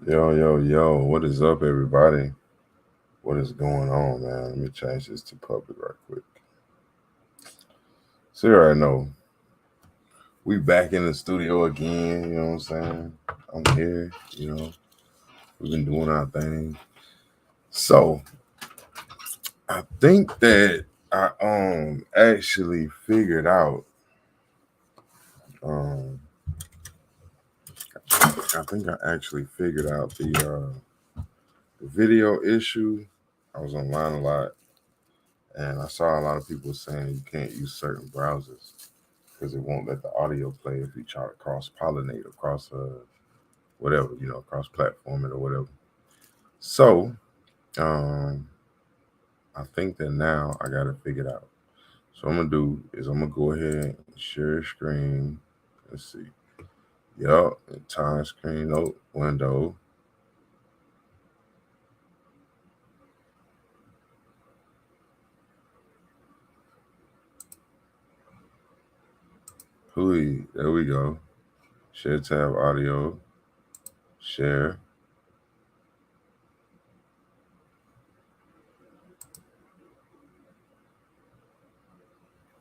Yo, what is up, everybody? What is going on, man? Let me change this to public right quick. So, you already know, we back in the studio again, you know what I'm saying? I'm here, we've been doing our thing. So, I think that I actually figured out, um, I think I actually figured out the video issue. I was online a lot, and I saw a lot of people saying you can't use certain browsers because it won't let the audio play if you try to cross pollinate across whatever, cross platform it or whatever. So, um, I think that now I got to figure it out. So, I'm gonna do is I'm gonna go ahead and share screen. Let's see. Yup, time screen, note, window. Hui, there we go. Share tab audio, share.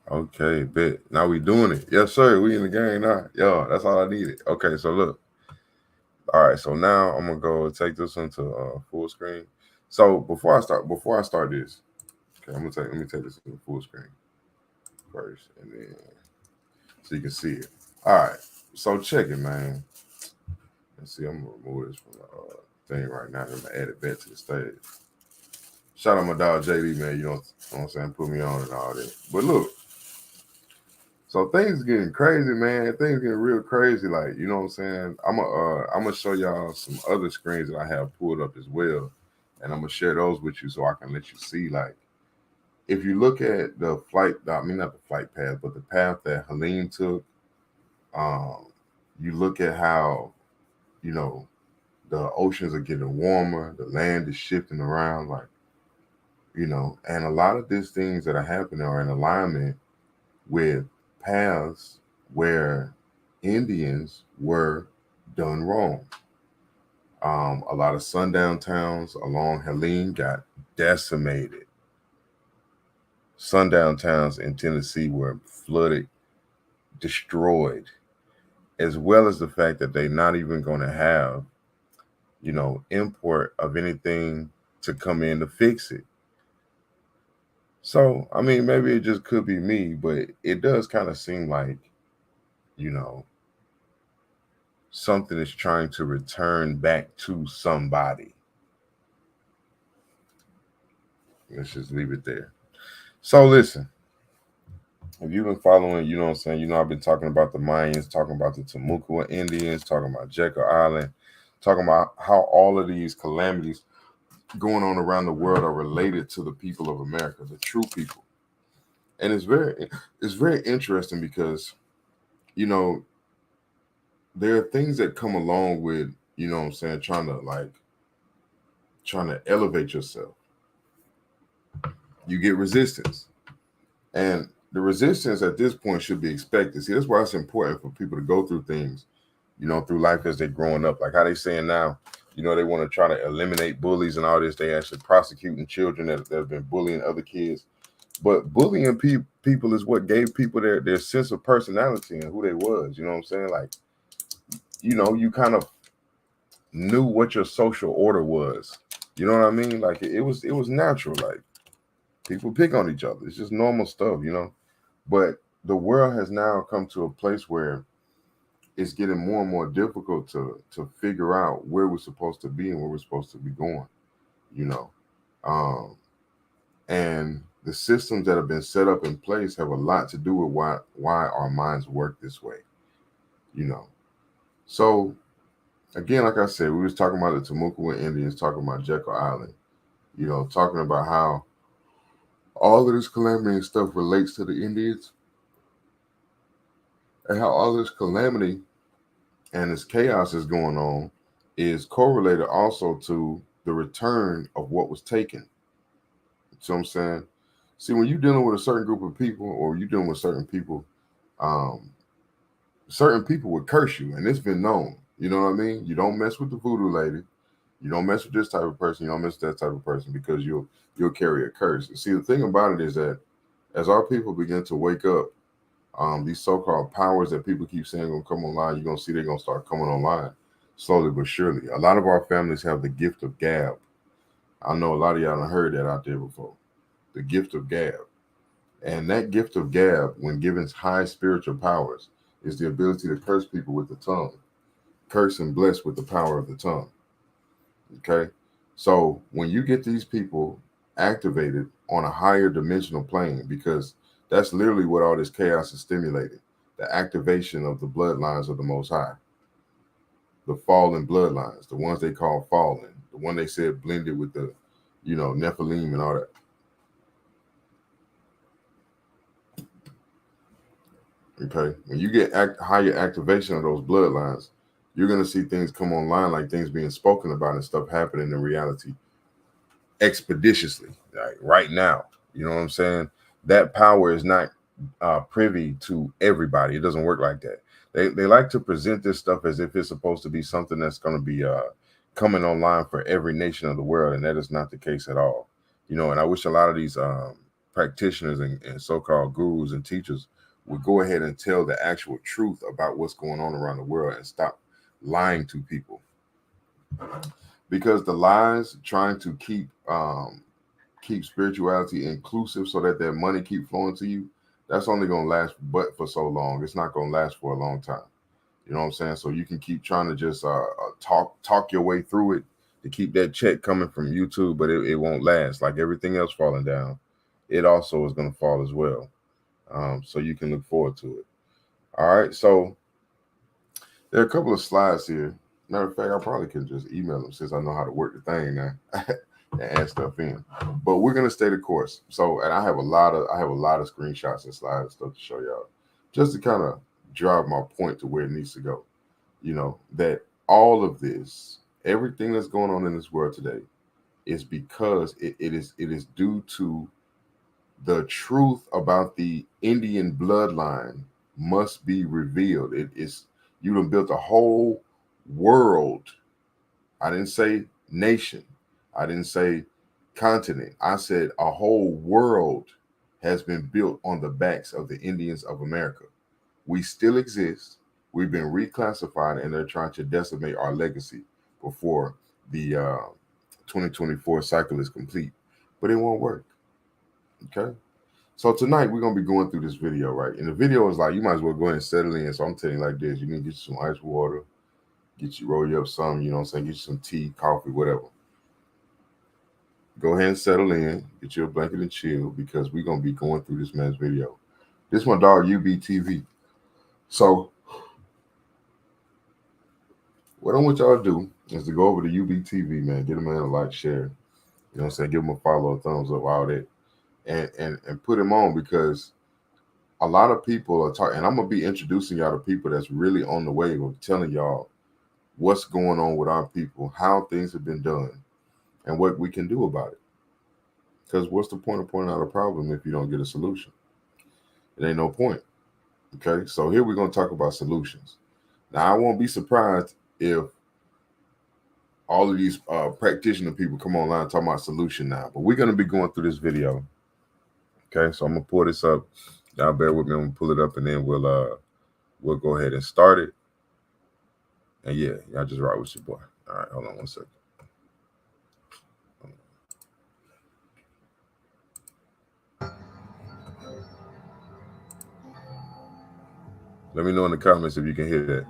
Okay, bet. Now we doing it. Yes, sir. We in the game now. Yo, that's all I needed. Okay, so look. All right, so now I'm gonna go take this into full screen. So before I start this, okay, let me take this into full screen first, and then so you can see it. All right, so check it, man. Let's see, I'm gonna remove this from the thing right now. I'm gonna add it back to the stage. Shout out my dog JD, man. You know what I'm saying? Put me on and all that. But look, so things getting crazy, man. Things getting real crazy. Like, you know what I'm saying? I'm gonna show y'all some other screens that I have pulled up as well, and I'm gonna share those with you so I can let you see. Like, if you look at the flight, I mean not the flight path, but the path that Helene took, um, you look at how you know the oceans are getting warmer, the land is shifting around, like and a lot of these things that are happening are in alignment with paths where Indians were done wrong. A lot of sundown towns along Helene got decimated. Sundown towns in Tennessee were flooded, destroyed, as well as the fact that they're not even going to have, import of anything to come in to fix it. So, I mean, maybe it just could be me, but it does kind of seem like, you know, something is trying to return back to somebody. Let's just leave it there. So listen, if you've been following, you know what I'm saying, I've been talking about the Mayans, talking about the Timucua Indians, talking about Jekyll Island, talking about how all of these calamities going on around the world are related to the people of America, the true people. And it's very interesting because, you know, there are things that come along with, you know what I'm saying, trying to elevate yourself. You get resistance. And the resistance at this point should be expected. See, that's why it's important for people to go through things, through life as they're growing up. Like how they saying now, they want to try to eliminate bullies and all this. They actually prosecuting children that have been bullying other kids. But bullying people is what gave people their sense of personality and who they was. You know what I'm saying? Like, you kind of knew what your social order was. You know what I mean? Like it was natural. Like people pick on each other. It's just normal stuff. But the world has now come to a place where it's getting more and more difficult to figure out where we're supposed to be and where we're supposed to be going. You know, um, and the systems that have been set up in place have a lot to do with why our minds work this way. You know, so again, like I said, we was talking about the Timucua Indians, talking about Jekyll Island. Talking about how all of this calamity and stuff relates to the Indians, and how all this calamity and this chaos is going on is correlated also to the return of what was taken. So I'm saying, see, when you're dealing with a certain group of people, or you're dealing with um, certain people would curse you, and it's been known. You know what I mean? You don't mess with the voodoo lady. You don't mess with this type of person. You don't mess with that type of person because you'll carry a curse. See, the thing about it is that as our people begin to wake up, these so-called powers that people keep saying gonna come online, you're gonna see they're gonna start coming online slowly but surely. A lot of our families have the gift of gab. I know a lot of y'all have heard that out there before. The gift of gab. And that gift of gab, when given high spiritual powers, is the ability to curse people with the tongue. Curse and bless with the power of the tongue. Okay? So when you get these people activated on a higher dimensional plane, because that's literally what all this chaos is stimulating, the activation of the bloodlines of the Most High, the fallen bloodlines, the ones they call fallen, the one they said blended with the, Nephilim and all that. Okay, when you get higher activation of those bloodlines, you're going to see things come online, like things being spoken about and stuff happening in reality expeditiously, like right now. You know what I'm saying? That power is not privy to everybody. It doesn't work like that. They like to present this stuff as if it's supposed to be something that's going to be coming online for every nation of the world, and that is not the case at all. And I wish a lot of these practitioners and so-called gurus and teachers would go ahead and tell the actual truth about what's going on around the world and stop lying to people. Because the lies trying to keep spirituality inclusive so that their money keep flowing to you, that's only going to last but for so long. It's not going to last for a long time. You know what I'm saying? So you can keep trying to just talk your way through it to keep that check coming from YouTube, but it won't last. Like everything else falling down, it also is going to fall as well. So you can look forward to it. All right. So there are a couple of slides here. Matter of fact, I probably can just email them since I know how to work the thing now and add stuff in. But we're gonna stay the course. So, and I have a lot of screenshots and slides and stuff to show y'all, just to kind of drive my point to where it needs to go. That all of this, everything that's going on in this world today, is because it is due to the truth about the Indian bloodline must be revealed. It is, you done built a whole world. I didn't say nation. I didn't say continent. I said a whole world has been built on the backs of the Indians of America. We still exist. We've been reclassified, and they're trying to decimate our legacy before the 2024 cycle is complete. But it won't work. Okay. So tonight we're gonna be going through this video, right? And the video is like, you might as well go ahead and settle in. So I'm telling you like this: you need to get you some ice water, roll you up some, you know what I'm saying, get you some tea, coffee, whatever. Go ahead and settle in, get you a blanket and chill, because we're gonna be going through this man's video. This one, dog, UBTV. So what I want y'all to do is to go over to UBTV, man. Get a man a like, share. You know what I'm saying? Give him a follow, a thumbs up, all that. And put him on, because a lot of people are talking, and I'm gonna be introducing y'all to people that's really on the wave of telling y'all what's going on with our people, how things have been done, and what we can do about it. Because what's the point of pointing out a problem if you don't get a solution? It ain't no point. Okay, so here we're gonna talk about solutions. Now, I won't be surprised if all of these practitioner people come online talking about solution now, but we're gonna be going through this video. Okay, so I'm gonna pull this up. Y'all bear with me. I'm gonna pull it up, and then we'll go ahead and start it. And yeah, y'all just ride with your boy. All right, hold on one second. Let me know in the comments if you can hear that.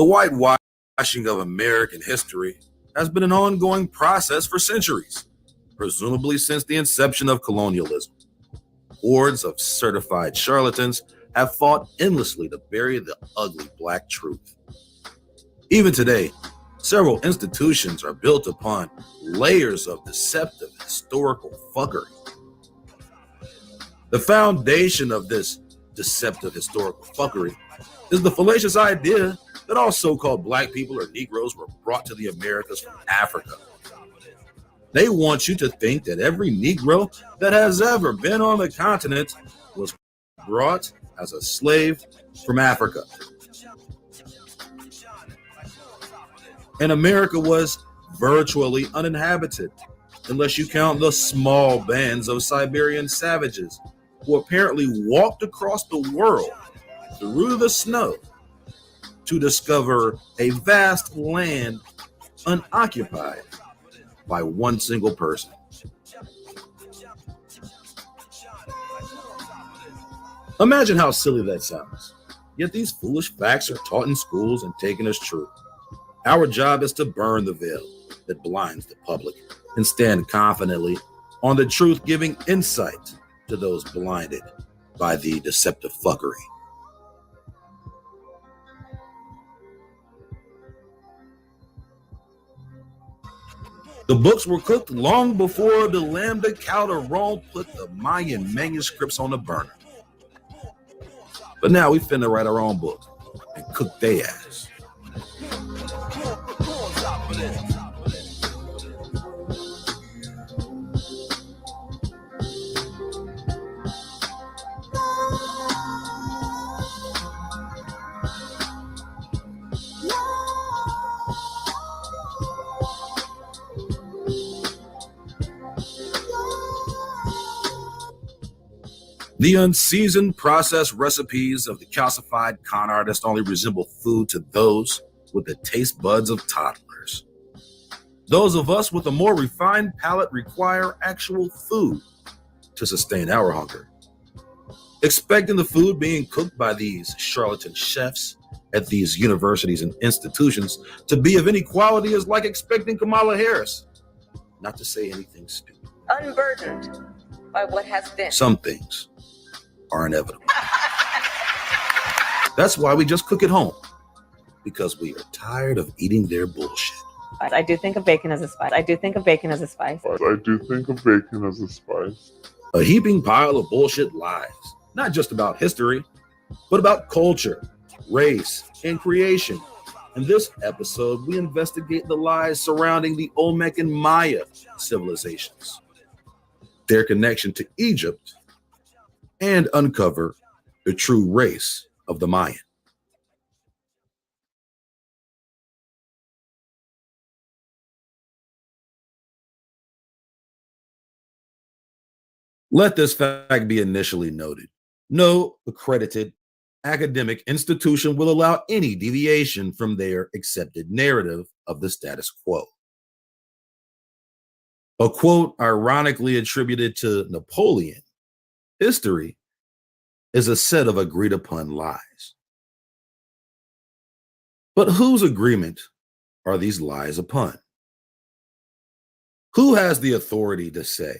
The whitewashing of American history has been an ongoing process for centuries, presumably since the inception of colonialism. Hordes of certified charlatans have fought endlessly to bury the ugly black truth. Even today, several institutions are built upon layers of deceptive historical fuckery. The foundation of this deceptive historical fuckery is the fallacious idea that all so-called black people or Negroes were brought to the Americas from Africa. They want you to think that every Negro that has ever been on the continent was brought as a slave from Africa. And America was virtually uninhabited, unless you count the small bands of Siberian savages who apparently walked across the world through the snow to discover a vast land unoccupied by one single person. Imagine how silly that sounds. Yet these foolish facts are taught in schools and taken as true. Our job is to burn the veil that blinds the public and stand confidently on the truth, giving insight to those blinded by the deceptive fuckery. The books were cooked long before the Lambda Calderon put the Mayan manuscripts on the burner. But now we finna write our own book and cook their ass. The unseasoned processed recipes of the calcified con artist only resemble food to those with the taste buds of toddlers. Those of us with a more refined palate require actual food to sustain our hunger. Expecting the food being cooked by these charlatan chefs at these universities and institutions to be of any quality is like expecting Kamala Harris not to say anything stupid. Unburdened by what has been. Some things are inevitable. That's why we just cook at home, because we are tired of eating their bullshit. I do think of bacon as a spice. I do think of bacon as a spice. I do think of bacon as a spice. A heaping pile of bullshit lies, not just about history, but about culture, race, and creation. In this episode, we investigate the lies surrounding the Olmec and Maya civilizations, their connection to Egypt, and uncover the true race of the Mayan. Let this fact be initially noted. No accredited academic institution will allow any deviation from their accepted narrative of the status quo. A quote ironically attributed to Napoleon: history is a set of agreed upon lies. But whose agreement are these lies upon? Who has the authority to say,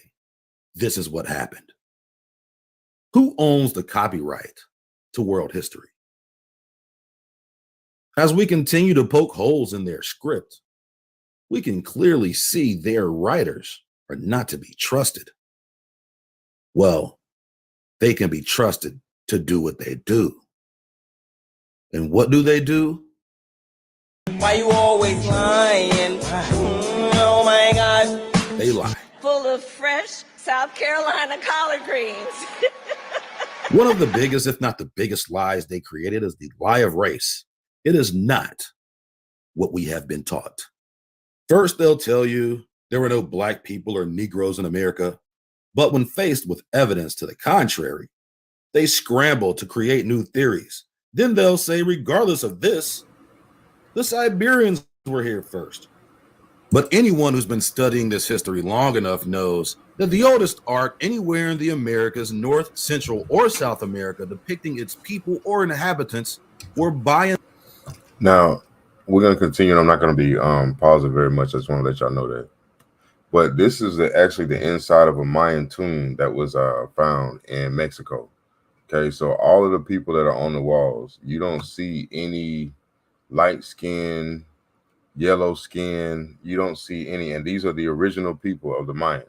this is what happened? Who owns the copyright to world history? As we continue to poke holes in their script, we can clearly see their writers are not to be trusted. Well, they can be trusted to do what they do. And what do? Why you always lying? Oh my God. They lie. Full of fresh South Carolina collard greens. One of the biggest, if not the biggest lies they created is the lie of race. It is not what we have been taught. First, they'll tell you there were no black people or Negroes in America. But when faced with evidence to the contrary, they scramble to create new theories. Then they'll say, regardless of this, the Siberians were here first. But anyone who's been studying this history long enough knows that the oldest art anywhere in the Americas, North, Central, or South America, depicting its people or inhabitants were by and... Now, we're gonna continue. I'm not gonna be pausing very much. I just want to let y'all know that. But this is actually the inside of a Mayan tomb that was found in Mexico. Okay, so all of the people that are on the walls, you don't see any light skin, yellow skin. You don't see any, and these are the original people of the Mayan.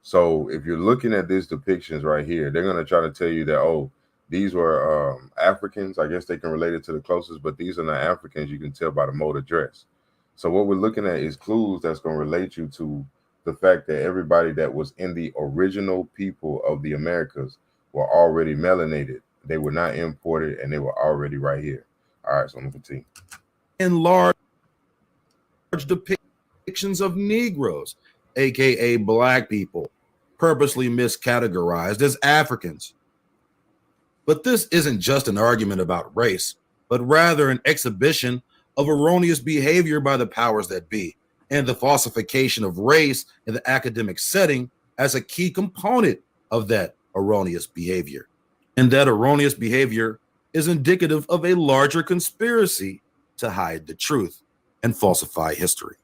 So if you're looking at these depictions right here, they're gonna try to tell you that, oh, these were Africans. I guess they can relate it to the closest, but these are not Africans. You can tell by the mode of dress. So what we're looking at is clues that's going to relate you to the fact that everybody that was in the original people of the Americas were already melanated. They were not imported, and they were already right here. All right, so I'm going to continue. In large depictions of Negroes, aka black people, purposely miscategorized as Africans. But this isn't just an argument about race, but rather an exhibition of erroneous behavior by the powers that be, and the falsification of race in the academic setting as a key component of that erroneous behavior. And that erroneous behavior is indicative of a larger conspiracy to hide the truth and falsify history.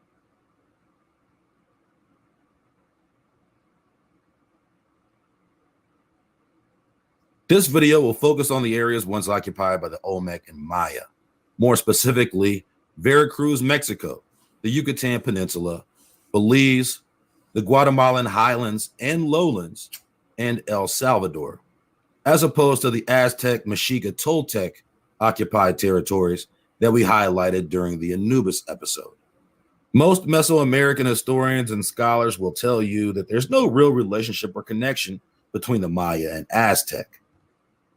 This video will focus on the areas once occupied by the Olmec and Maya, more specifically, Veracruz, Mexico, the Yucatan Peninsula, Belize, the Guatemalan highlands and lowlands, and El Salvador, as opposed to the Aztec, Mexica, Toltec occupied territories that we highlighted during the Anubis episode. Most Mesoamerican historians and scholars will tell you that there's no real relationship or connection between the Maya and Aztec.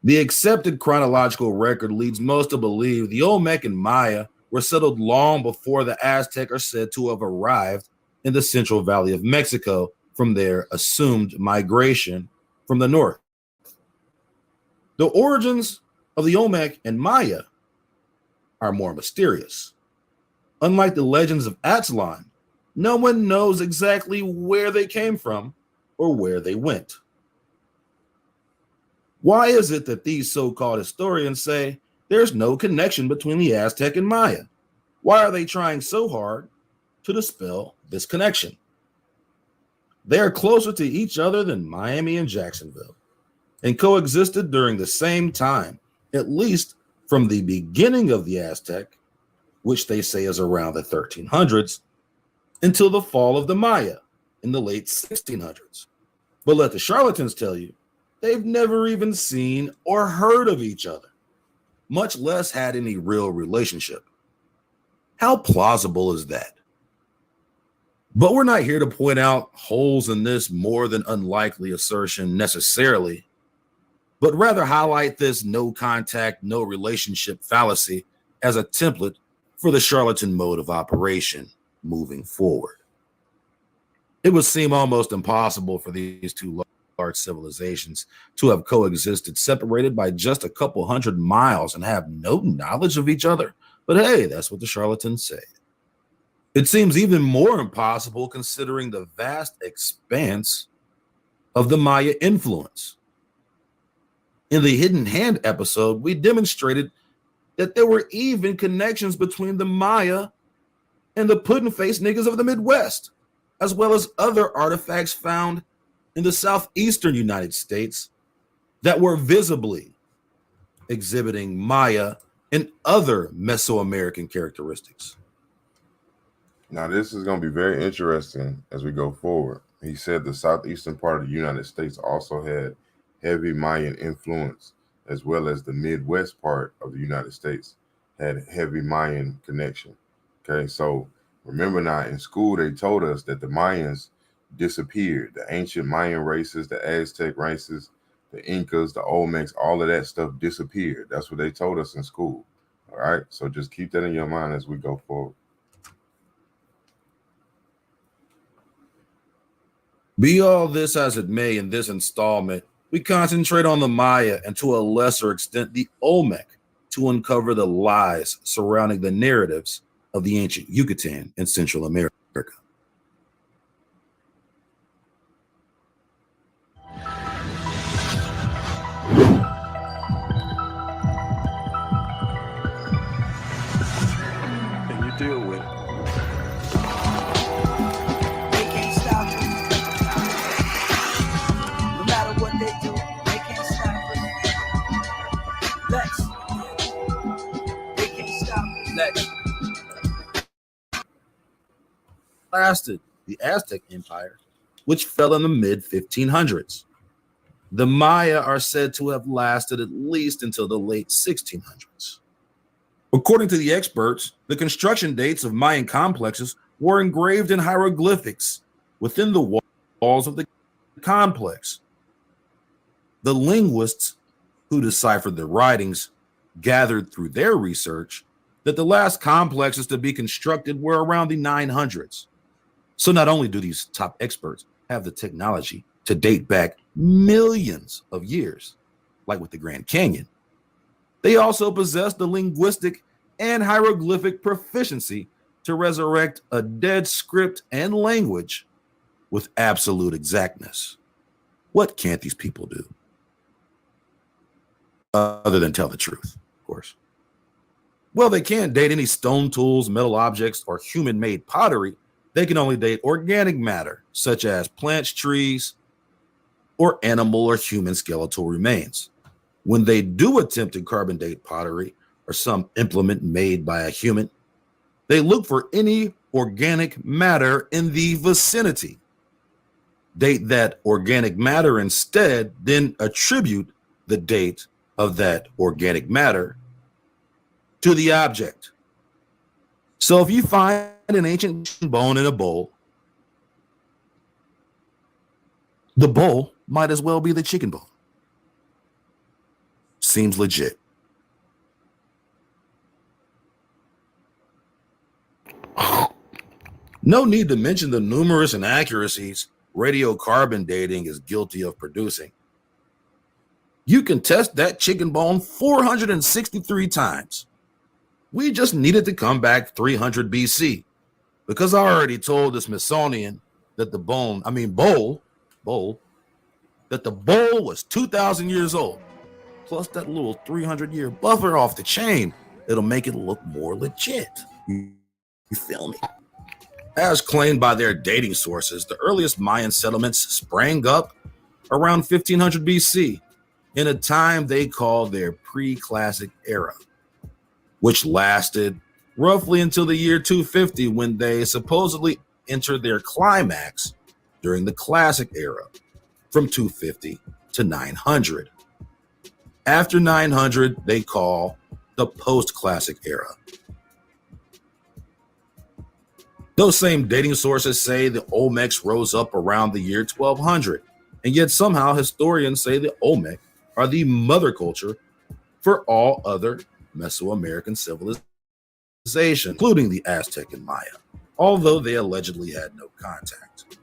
The accepted chronological record leads most to believe the Olmec and Maya were settled long before the Aztec are said to have arrived in the Central Valley of Mexico from their assumed migration from the north. The origins of the Olmec and Maya are more mysterious. Unlike the legends of Aztlan, no one knows exactly where they came from or where they went. Why is it that these so-called historians say there's no connection between the Aztec and Maya? Why are they trying so hard to dispel this connection? They are closer to each other than Miami and Jacksonville, and coexisted during the same time, at least from the beginning of the Aztec, which they say is around the 1300s, until the fall of the Maya in the late 1600s. But let the charlatans tell you, they've never even seen or heard of each other, much less had any real relationship. How plausible is that? But we're not here to point out holes in this more than unlikely assertion necessarily, but rather highlight this no contact, no relationship fallacy as a template for the charlatan mode of operation moving forward. It would seem almost impossible for these two large civilizations to have coexisted separated by just a couple hundred miles and have no knowledge of each other. But hey, that's what the charlatans say. It seems even more impossible considering the vast expanse of the Maya influence. In the Hidden Hand episode, we demonstrated that there were even connections between the Maya and the puddin'-faced niggas of the Midwest, as well as other artifacts found in the southeastern United States that were visibly exhibiting Maya and other Mesoamerican characteristics. Now, this is going to be very interesting as we go forward. He said the southeastern part of the United States also had heavy Mayan influence, as well as the Midwest part of the United States had heavy Mayan connection. Okay, so remember now in school, they told us that the Mayans disappeared. The ancient Mayan races, the Aztec races, the Incas, the Olmecs, all of that stuff disappeared. That's what they told us in school. All right, so just keep that in your mind as we go forward. Be all this as it may, in this installment, we concentrate on the Maya and to a lesser extent the Olmec to uncover the lies surrounding the narratives of the ancient Yucatan and Central America. And you lasted the Aztec Empire, which fell in the mid 1500s. The Maya are said to have lasted at least until the late 1600s. According to the experts, the construction dates of Mayan complexes were engraved in hieroglyphics within the walls of the complex. The linguists who deciphered the writings gathered through their research that the last complexes to be constructed were around the 900s. So not only do these top experts have the technology to date back millions of years, like with the Grand Canyon, they also possess the linguistic and hieroglyphic proficiency to resurrect a dead script and language with absolute exactness. What can't these people do? Other than tell the truth, of course. Well, they can't date any stone tools, metal objects, or human-made pottery. They can only date organic matter, such as plants, trees, or animal or human skeletal remains. When they do attempt to carbon date pottery or some implement made by a human, they look for any organic matter in the vicinity, date that organic matter instead, then attribute the date of that organic matter to the object. So if you find an ancient bone in a bowl, the bowl might as well be the chicken bone. Seems legit. No need to mention the numerous inaccuracies radiocarbon dating is guilty of producing. You can test that chicken bone 463 times. We just needed to come back 300 BC because I already told the Smithsonian that the bowl, that the bowl was 2,000 years old, plus that little 300-year buffer off the chain. It'll make it look more legit. You feel me? As claimed by their dating sources, the earliest Mayan settlements sprang up around 1500 BC in a time they call their pre-classic era, which lasted roughly until the year 250 when they supposedly entered their climax during the classic era from 250 to 900. After 900, they call the post-classic era. Those same dating sources say the Olmecs rose up around the year 1200, and yet somehow historians say the Olmec are the mother culture for all other Mesoamerican civilizations, including the Aztec and Maya, although they allegedly had no contact.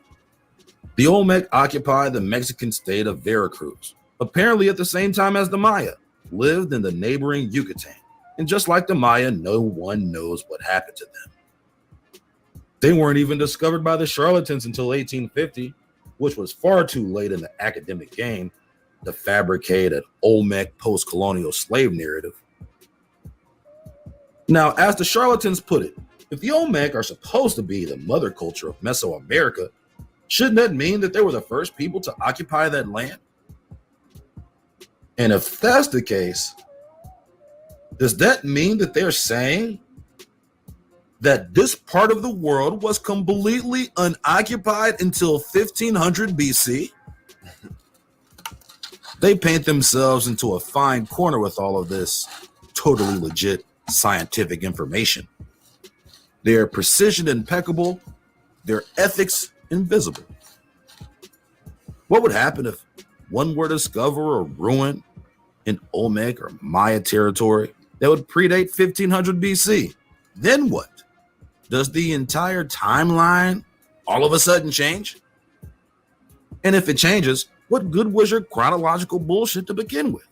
The Olmec occupied the Mexican state of Veracruz, apparently at the same time as the Maya, lived in the neighboring Yucatan, and just like the Maya, no one knows what happened to them. They weren't even discovered by the charlatans until 1850, which was far too late in the academic game to fabricate an Olmec post-colonial slave narrative. Now, as the charlatans put it, if the Olmec are supposed to be the mother culture of Mesoamerica, shouldn't that mean that they were the first people to occupy that land? And if that's the case, does that mean that they're saying that this part of the world was completely unoccupied until 1500 BC? They paint themselves into a fine corner with all of this totally legit scientific information. Their precision impeccable, their ethics invisible. What would happen if one were to discover or ruin in Olmec or Maya territory that would predate 1500 BC? Then what? Does the entire timeline all of a sudden change? And if it changes, what good was your chronological bullshit to begin with?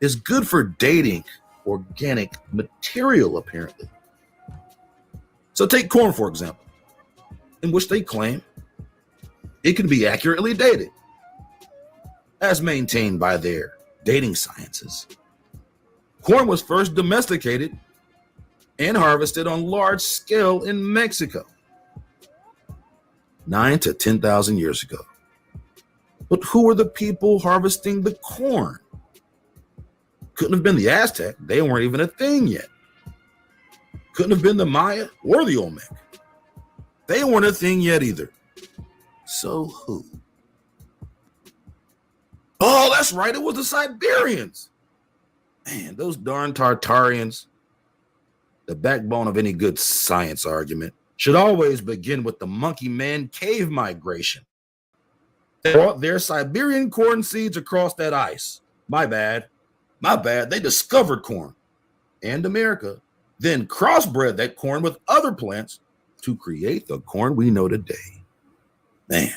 It's good for dating organic material, apparently. So take corn, for example, in which they claim it can be accurately dated, as maintained by their dating sciences. Corn was first domesticated and harvested on large scale in Mexico 9,000 to 10,000 years ago. But who were the people harvesting the corn? Couldn't have been the Aztec. They weren't even a thing yet. Couldn't have been the Maya or the Olmec. They weren't a thing yet either. So who? Oh, that's right. It was the Siberians. Man, those darn Tartarians. The backbone of any good science argument should always begin with the monkey man cave migration. They brought their Siberian corn seeds across that ice. My bad. They discovered corn and America, then crossbred that corn with other plants to create the corn we know today. Man,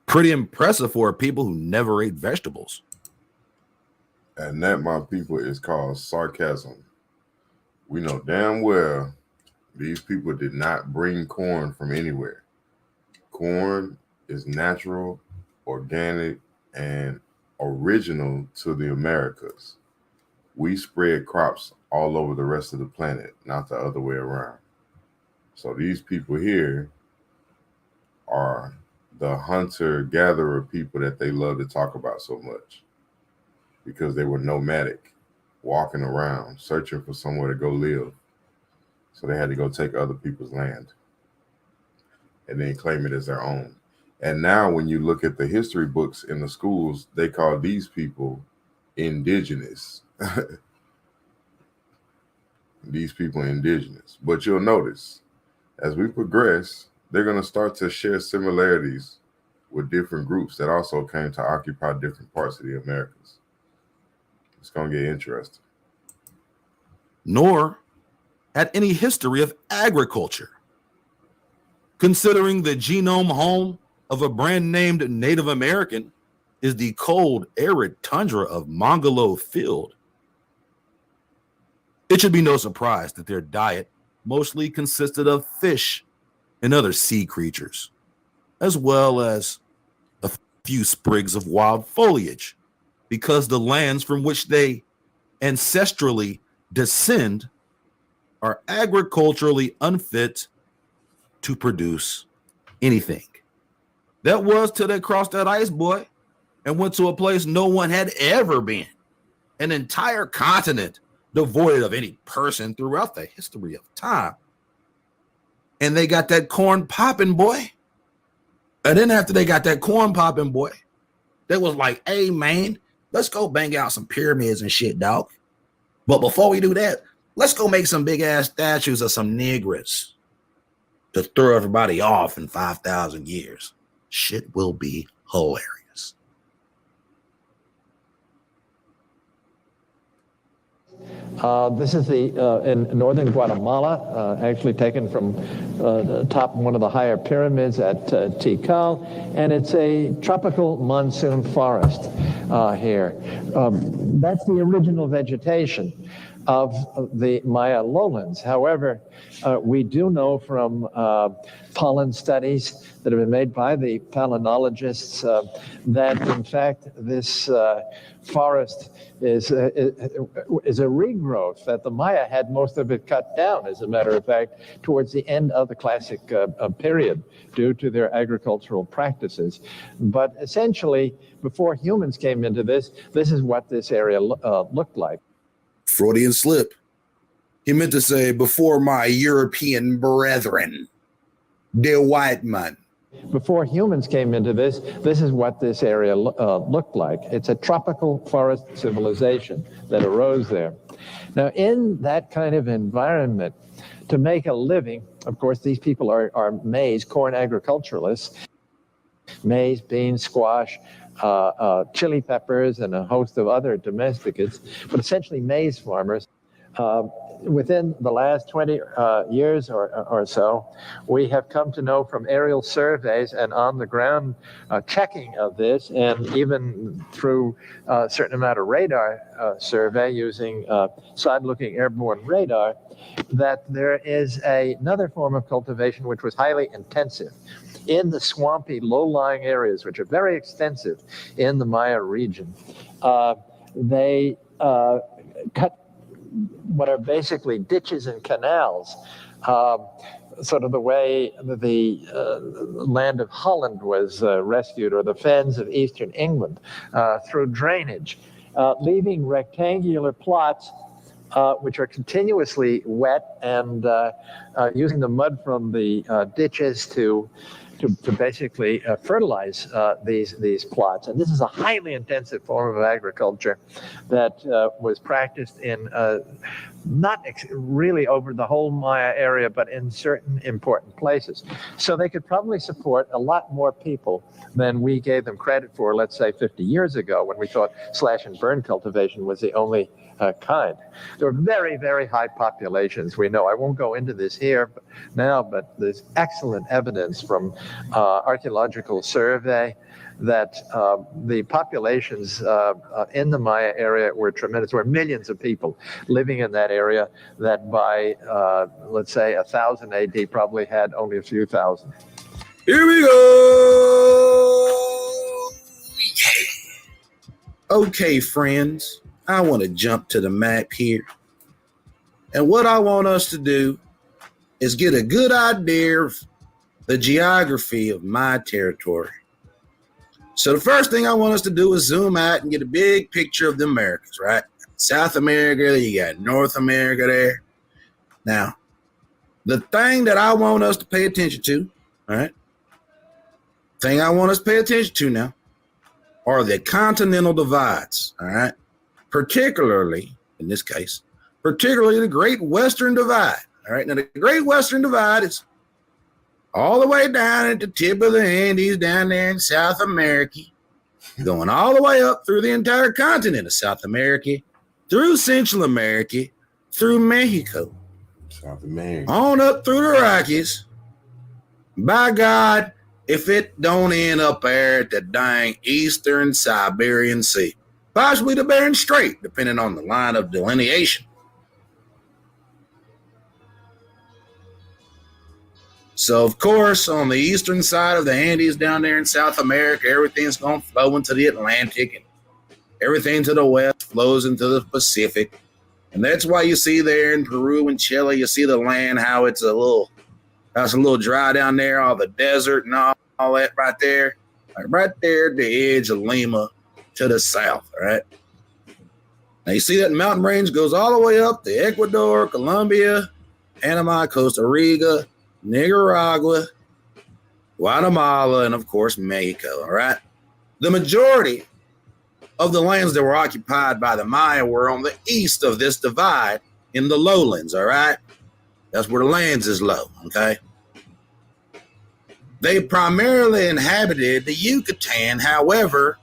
pretty impressive for people who never ate vegetables. And that, my people, is called sarcasm. We know damn well these people did not bring corn from anywhere. Corn is natural, organic, and original to the Americas. We spread crops all over the rest of the planet, not the other way around. So these people here are the hunter-gatherer people that they love to talk about so much, because they were nomadic, walking around, searching for somewhere to go live. So they had to go take other people's land and then claim it as their own. And now when you look at the history books in the schools, they call these people indigenous. These people are indigenous. But you'll notice, as we progress, they're going to start to share similarities with different groups that also came to occupy different parts of the Americas. It's going to get interesting. Nor had any history of agriculture. Considering the genome home of a brand named Native American is the cold, arid tundra of Mongolo Field, it should be no surprise that their diet mostly consisted of fish and other sea creatures, as well as a few sprigs of wild foliage, because the lands from which they ancestrally descend are agriculturally unfit to produce anything. That was till they crossed that ice, boy, and went to a place no one had ever been, an entire continent devoid of any person throughout the history of time. And they got that corn popping, boy. And then after they got that corn popping, boy, they was like, hey, man, let's go bang out some pyramids and shit, dog. But before we do that, let's go make some big-ass statues of some niggers to throw everybody off in 5,000 years. Shit will be hilarious. This is in northern Guatemala, actually taken from the top of one of the higher pyramids at Tikal, and it's a tropical monsoon forest here. That's the original vegetation of the Maya lowlands. However, we do know from pollen studies that have been made by the palynologists that, in fact, this forest is a regrowth, that the Maya had most of it cut down, as a matter of fact, towards the end of the classic period due to their agricultural practices. But essentially, before humans came into this is what this area looked like. Freudian slip. He meant to say, before my European brethren, the white man. Before humans came into this is what this area looked like. It's a tropical forest civilization that arose there. Now, in that kind of environment, to make a living, of course, these people are maize, corn agriculturalists, maize, beans, squash, chili peppers, and a host of other domesticates, but essentially maize farmers. Within the last 20 years or so, we have come to know from aerial surveys and on-the-ground checking of this, and even through a certain amount of radar survey using side-looking airborne radar, that there is another form of cultivation which was highly intensive in the swampy, low-lying areas, which are very extensive in the Maya region. They cut what are basically ditches and canals, sort of the way the land of Holland was rescued, or the fens of eastern England, through drainage, leaving rectangular plots which are continuously wet and using the mud from the ditches to basically fertilize these plots. And this is a highly intensive form of agriculture that was practiced in not really over the whole Maya area, but in certain important places. So they could probably support a lot more people than we gave them credit for, let's say 50 years ago, when we thought slash and burn cultivation was the only kind. There are very, very high populations. We know. I won't go into this here now, but there's excellent evidence from archaeological survey that the populations in the Maya area were tremendous. There were millions of people living in that area that by, let's say, 1000 AD probably had only a few thousand. Here we go. Okay, friends. I want to jump to the map here. And what I want us to do is get a good idea of the geography of my territory. So the first thing I want us to do is zoom out and get a big picture of the Americas, right? South America, you got North America there. Now, the thing that I want us to pay attention to, all right? Thing I want us to pay attention to now are the continental divides, all right? Particularly, in this case, particularly the Great Western Divide. All right, now the Great Western Divide is all the way down at the tip of the Andes down there in South America, going all the way up through the entire continent of South America, through Central America, through Mexico, South America, on up through the Rockies. By God, if it don't end up there at the dang Eastern Siberian Sea. Possibly the Bering Strait, depending on the line of delineation. So, of course, on the eastern side of the Andes down there in South America, everything's going to flow into the Atlantic, and everything to the west flows into the Pacific. And that's why you see there in Peru and Chile, you see the land, how it's a little dry down there, all the desert and all that right there. Like right there at the edge of Lima, to the south, all right? Now you see that mountain range goes all the way up to Ecuador, Colombia, Panama, Costa Rica, Nicaragua, Guatemala, and of course, Mexico, all right? The majority of the lands that were occupied by the Maya were on the east of this divide in the lowlands, all right? That's where the lands is low, okay? They primarily inhabited the Yucatan, however,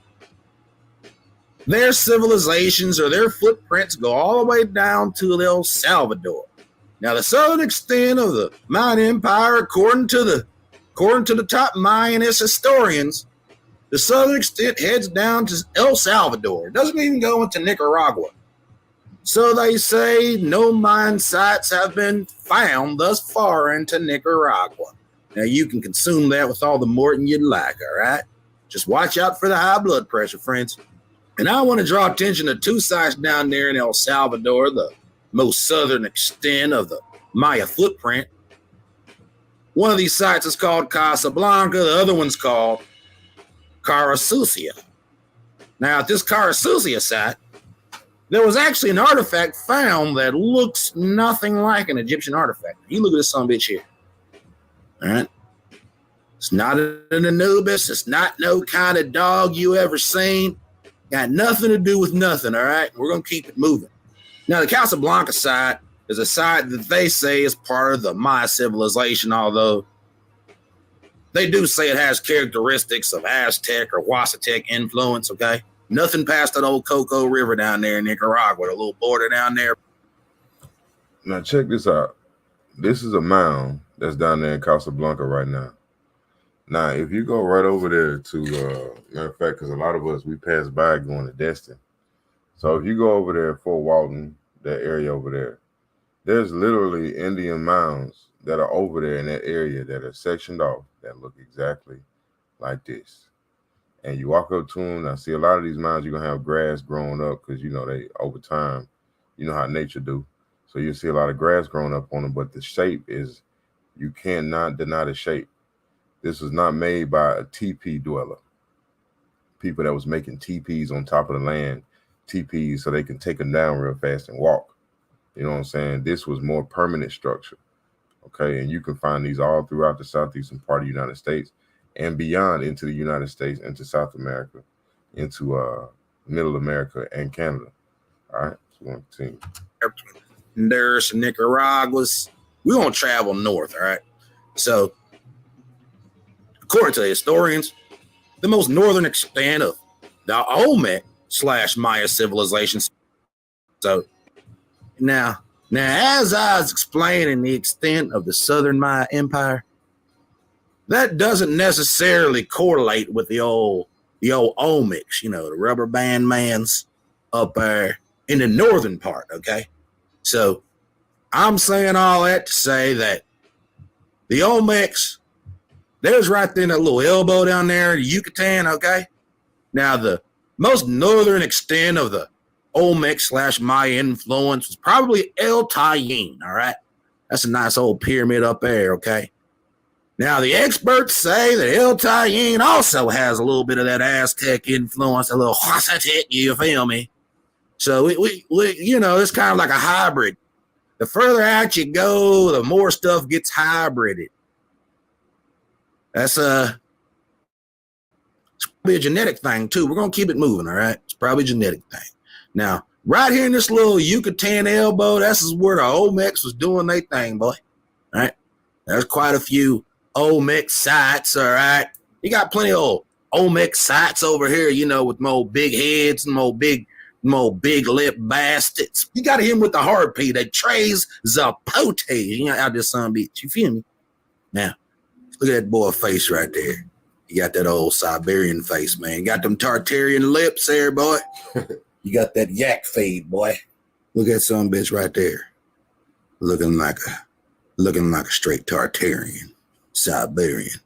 their civilizations or their footprints go all the way down to El Salvador. Now, the southern extent of the Mayan Empire, according to the top Mayanist historians, the southern extent heads down to El Salvador. It doesn't even go into Nicaragua. So they say no Mayan sites have been found thus far into Nicaragua. Now, you can consume that with all the Morton you'd like, all right? Just watch out for the high blood pressure, friends. And I want to draw attention to two sites down there in El Salvador, the most southern extent of the Maya footprint. One of these sites is called Casablanca. The other one's called Carasucia. Now, at this Carasucia site, there was actually an artifact found that looks nothing like an Egyptian artifact. You look at this son of a bitch here. All right? It's not an Anubis. It's not no kind of dog you ever seen. Got nothing to do with nothing, all right? We're going to keep it moving. Now, the Casablanca site is a site that they say is part of the Maya civilization, although they do say it has characteristics of Aztec or Huastec influence, okay? Nothing past that old Coco River down there in Nicaragua, the little border down there. Now, check this out. This is a mound that's down there in Casablanca right now. Now, if you go right over there to, matter of fact, because a lot of us, we pass by going to Destin. So if you go over there, Fort Walton, that area over there, there's literally Indian mounds that are over there in that area that are sectioned off that look exactly like this. And you walk up to them, I see a lot of these mounds, you're going to have grass growing up because, you know, they, over time, you know how nature do. So you see a lot of grass growing up on them, but the shape is, you cannot deny the shape. This was not made by a teepee dweller. People that was making teepees on top of the land, teepees so they can take them down real fast and walk. You know what I'm saying? This was more permanent structure. Okay, and you can find these all throughout the southeastern part of the United States and beyond into the United States, into South America, into Middle America and Canada. All right, so we're going to continue. Honduras and Nicaragua's. We won't travel north, all right? So, according to the historians, the most northern extent of the Olmec/Maya civilizations. So, now, as I was explaining the extent of the Southern Maya Empire, that doesn't necessarily correlate with the old Olmecs, you know, the rubber band mans up there in the northern part, okay? So I'm saying all that to say that the Olmecs, there's right there in that little elbow down there, the Yucatan, okay? Now, the most northern extent of the Olmec/Maya influence was probably El Tayin, all right? That's a nice old pyramid up there, okay? Now, the experts say that El Tayin also has a little bit of that Aztec influence, a little Huasatic, you feel me? So, we you know, it's kind of like a hybrid. The further out you go, the more stuff gets hybrided. That's it's probably a genetic thing, too. We're going to keep it moving, all right? It's probably a genetic thing. Now, right here in this little Yucatan elbow, that's where the Olmecs was doing their thing, boy. All right? There's quite a few Olmec sites, all right? You got plenty of Olmec sites over here, you know, with more big heads and more big lip bastards. You got him with the hard P, that Tres Zapote. You know, out this son bitch. You feel me? Now, look at that boy face right there. You got that old Siberian face, man. Got them Tartarian lips there, boy. You got that yak fade, boy. Look at some bitch right there. Looking like a straight Tartarian, Siberian.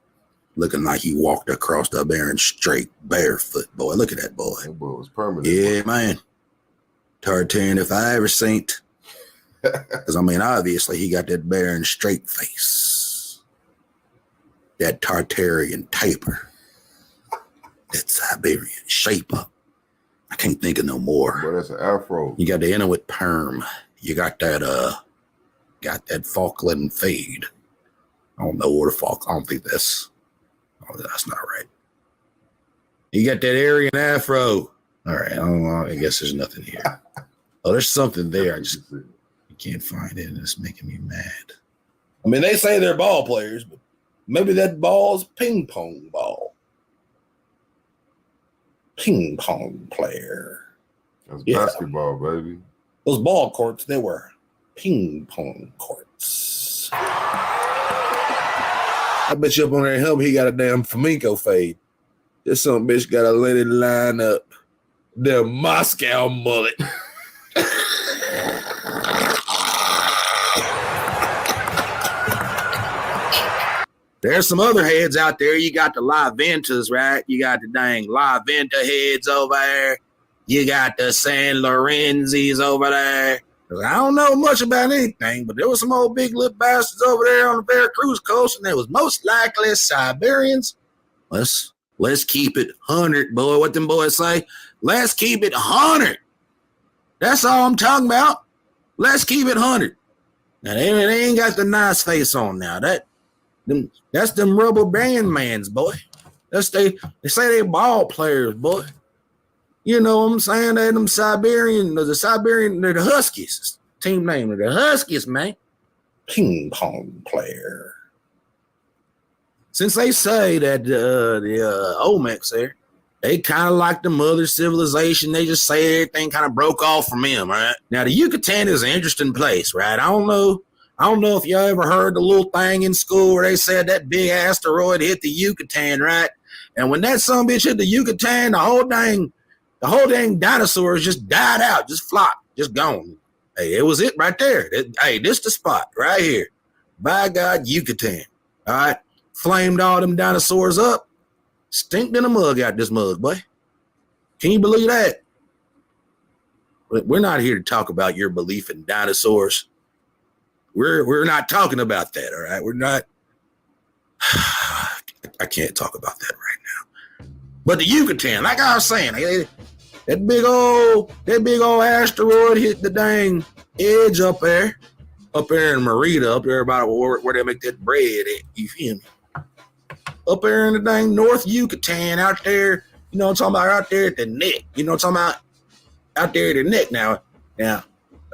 Looking like he walked across the Bering Strait barefoot, boy. Look at that boy. That boy was permanent. Yeah, man. Tartarian, if I ever seen it. Because, I mean, obviously, he got that Bering Strait face. That Tartarian taper. That Siberian shaper. I can't think of no more. Boy, that's an afro. You got the Inuit perm. You got that Falkland fade. I don't know what the fuck. I don't think that's not right. You got that Aryan afro. All right, I guess there's nothing here. Oh, there's something there. I can't find it, and it's making me mad. I mean, they say they're ball players, but maybe that ball's ping pong ball. Ping pong player. That's basketball, baby. Those ball courts, they were ping pong courts. I bet you up on that helmet, he got a damn flamenco fade. This some bitch got to let it line up. The Moscow mullet. There's some other heads out there. You got the La Ventas, right? You got the dang La Venta heads over there. You got the San Lorenzis over there. I don't know much about anything, but there was some old big lip bastards over there on the Veracruz coast, and they was most likely Siberians. Let's keep it 100, boy. What them boys say? Let's keep it 100. That's all I'm talking about. Let's keep it 100. Now, they ain't got the nice face on now. That's them rubber band mans, boy. They say they ball players, boy. You know what I'm saying? They're them they're the Huskies. Team name, they're the Huskies, man. Ping pong player. Since they say that the Olmecs there, they kind of like the mother civilization. They just say everything kind of broke off from them, right? Now, the Yucatan is an interesting place, right? I don't know if y'all ever heard the little thing in school where they said that big asteroid hit the Yucatan, right? And when that son bitch hit the Yucatan, the whole dang dinosaurs just died out, just flopped, just gone. Hey, it was it right there. This the spot right here. By God, Yucatan. All right. Flamed all them dinosaurs up. Stinked in a mug out this mug, boy. Can you believe that? We're not here to talk about your belief in dinosaurs. We're not talking about that, all right? We're not. I can't talk about that right now. But the Yucatan, like I was saying, That big old asteroid hit the dang edge up there in Merida, up there about where they make that bread at, you feel me? Up there in the dang North Yucatan, out there, you know what I'm talking about, out there at the neck, you know what I'm talking about, out there at the neck now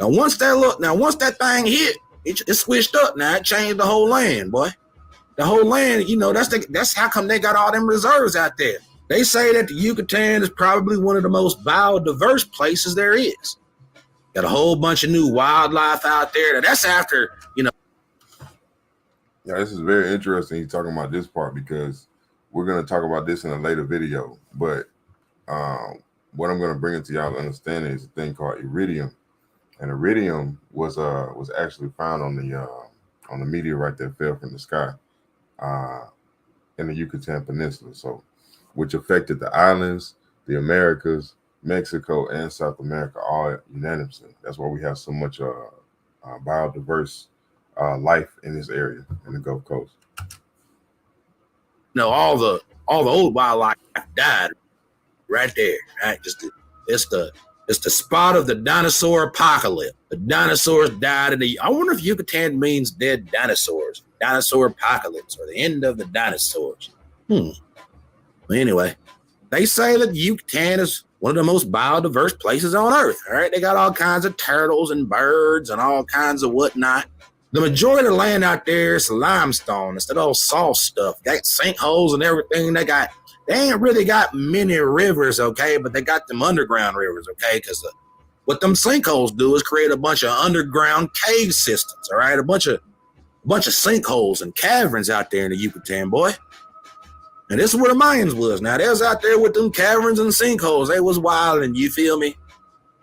once that thing hit, it switched up now, it changed the whole land, boy. The whole land, you know, that's how come they got all them reserves out there. They say that the Yucatan is probably one of the most biodiverse places there is. Got a whole bunch of new wildlife out there. That's after, you know. Yeah, this is very interesting. He's talking about this part because we're going to talk about this in a later video. But what I'm going to bring into y'all understanding is a thing called iridium, and iridium was actually found on the meteorite that fell from the sky in the Yucatan Peninsula. So, which affected the islands, the Americas, Mexico, and South America all unanimously. That's why we have so much biodiverse life in this area in the Gulf Coast. No, all the old wildlife died right there. Right, it's the spot of the dinosaur apocalypse. The dinosaurs died I wonder if Yucatan means dead dinosaurs, dinosaur apocalypse, or the end of the dinosaurs. Well, anyway, they say that Yucatan is one of the most biodiverse places on Earth. All right, they got all kinds of turtles and birds and all kinds of whatnot. The majority of the land out there is limestone. It's that old soft stuff. Got sinkholes and everything. They ain't really got many rivers, okay, but they got them underground rivers, okay, because what them sinkholes do is create a bunch of underground cave systems, all right, a bunch of sinkholes and caverns out there in the Yucatan, boy. And this is where the Mayans was. Now, they was out there with them caverns and sinkholes. They was wild, and you feel me?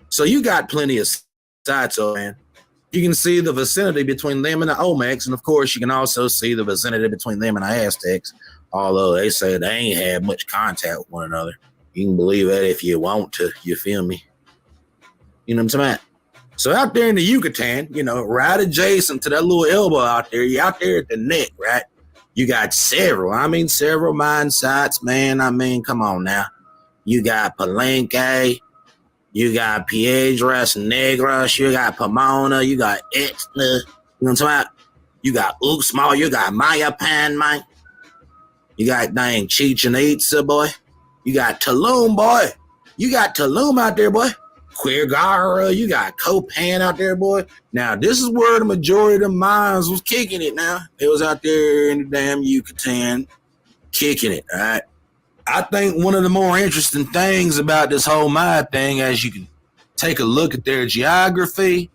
So you got plenty of sites, man. You can see the vicinity between them and the Olmecs, and of course, you can also see the vicinity between them and the Aztecs, although they say they ain't had much contact with one another. You can believe that if you want to, you feel me? You know what I'm talking about? So out there in the Yucatan, you know, right adjacent to that little elbow out there, you out there at the neck, right? You got several mine sites, man. I mean, come on now. You got Palenque, you got Piedras Negras, you got Pomona, you got Etna, you know what I'm talking about? You got Uxmal, you got Mayapan, man. You got dang Chichen Itza, boy. You got Tulum, boy. You got Tulum out there, boy. Quirigara, you got Copan out there, boy. Now, this is where the majority of the mines was kicking it now. It was out there in the damn Yucatan kicking it, all right? I think one of the more interesting things about this whole mine thing, as you can take a look at their geography,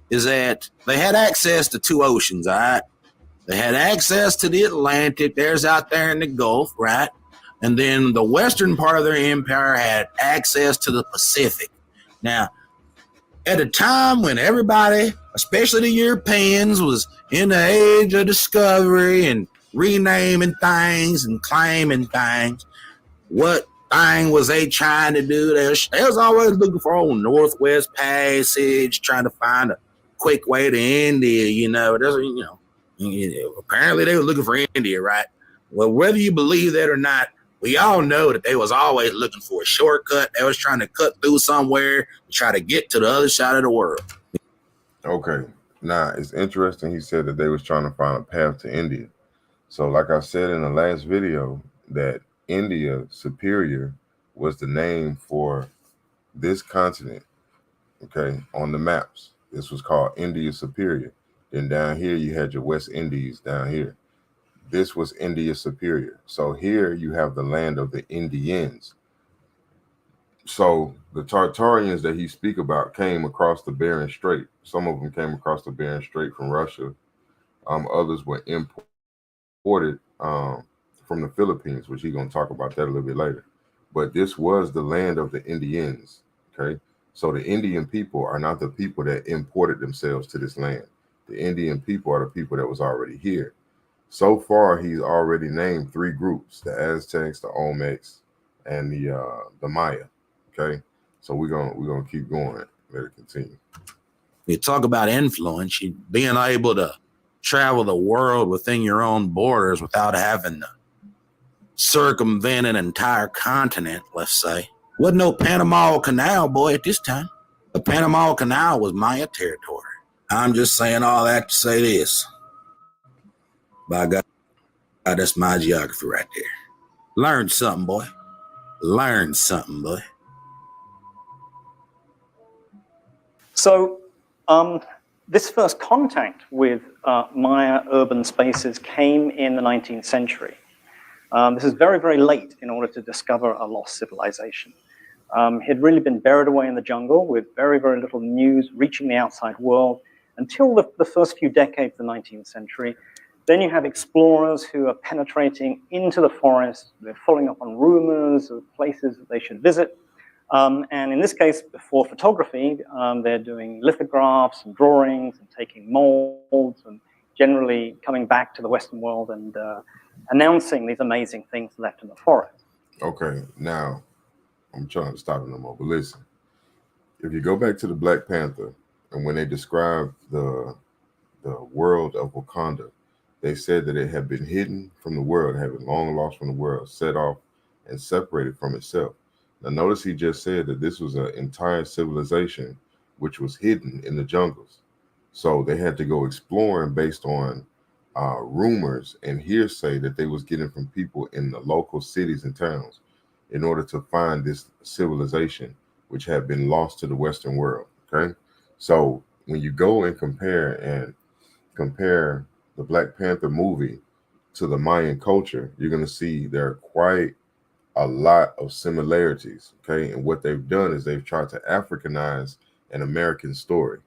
is that they had access to two oceans, all right? They had access to the Atlantic. There's out there in the Gulf, right? And then the western part of their empire had access to the Pacific. Now, at a time when everybody, especially the Europeans, was in the age of discovery and renaming things and claiming things, what thing was they trying to do? They was always looking for old Northwest Passage, trying to find a quick way to India, you know. Apparently they were looking for India, right? Well, whether you believe that or not, we all know that they was always looking for a shortcut. They was trying to cut through somewhere to try to get to the other side of the world. Okay. Now, it's interesting. He said that they was trying to find a path to India. So like I said in the last video, that India Superior was the name for this continent, okay, on the maps. This was called India Superior. Then down here, you had your West Indies down here. This was India Superior. So here you have the land of the Indians. So the Tartarians that he speak about came across the Bering Strait. Some of them came across the Bering Strait from Russia. Others were imported from the Philippines, which he's going to talk about that a little bit later. But this was the land of the Indians, okay? So the Indian people are not the people that imported themselves to this land. The Indian people are the people that was already here. So far, he's already named three groups: the Aztecs, the Olmecs, and the Maya. Okay, so we're gonna keep going. Let it continue. You talk about influence, you being able to travel the world within your own borders without having to circumvent an entire continent, let's say. Wasn't no Panama Canal, boy, at this time. The Panama Canal was Maya territory. I'm just saying all that to say this. By God, that's my geography right there. Learn something, boy. Learn something, boy. So this first contact with Maya urban spaces came in the 19th century. This is very, very late in order to discover a lost civilization. It had really been buried away in the jungle with very, very little news reaching the outside world until the first few decades of the 19th century. Then you have explorers who are penetrating into the forest. They're following up on rumors of places that they should visit. And in this case, before photography, they're doing lithographs and drawings and taking molds and generally coming back to the Western world and announcing these amazing things left in the forest. Okay, now I'm trying to stop it no more, but listen. If you go back to the Black Panther and when they described the world of Wakanda, they said that it had been hidden from the world, had been long lost from the world, set off and separated from itself. Now notice he just said that this was an entire civilization which was hidden in the jungles. So they had to go exploring based on rumors and hearsay that they was getting from people in the local cities and towns in order to find this civilization which had been lost to the Western world. Okay, so when you go and compare the Black Panther movie to the Mayan culture, you're going to see there are quite a lot of similarities. Okay, and what they've done is they've tried to Africanize an American story.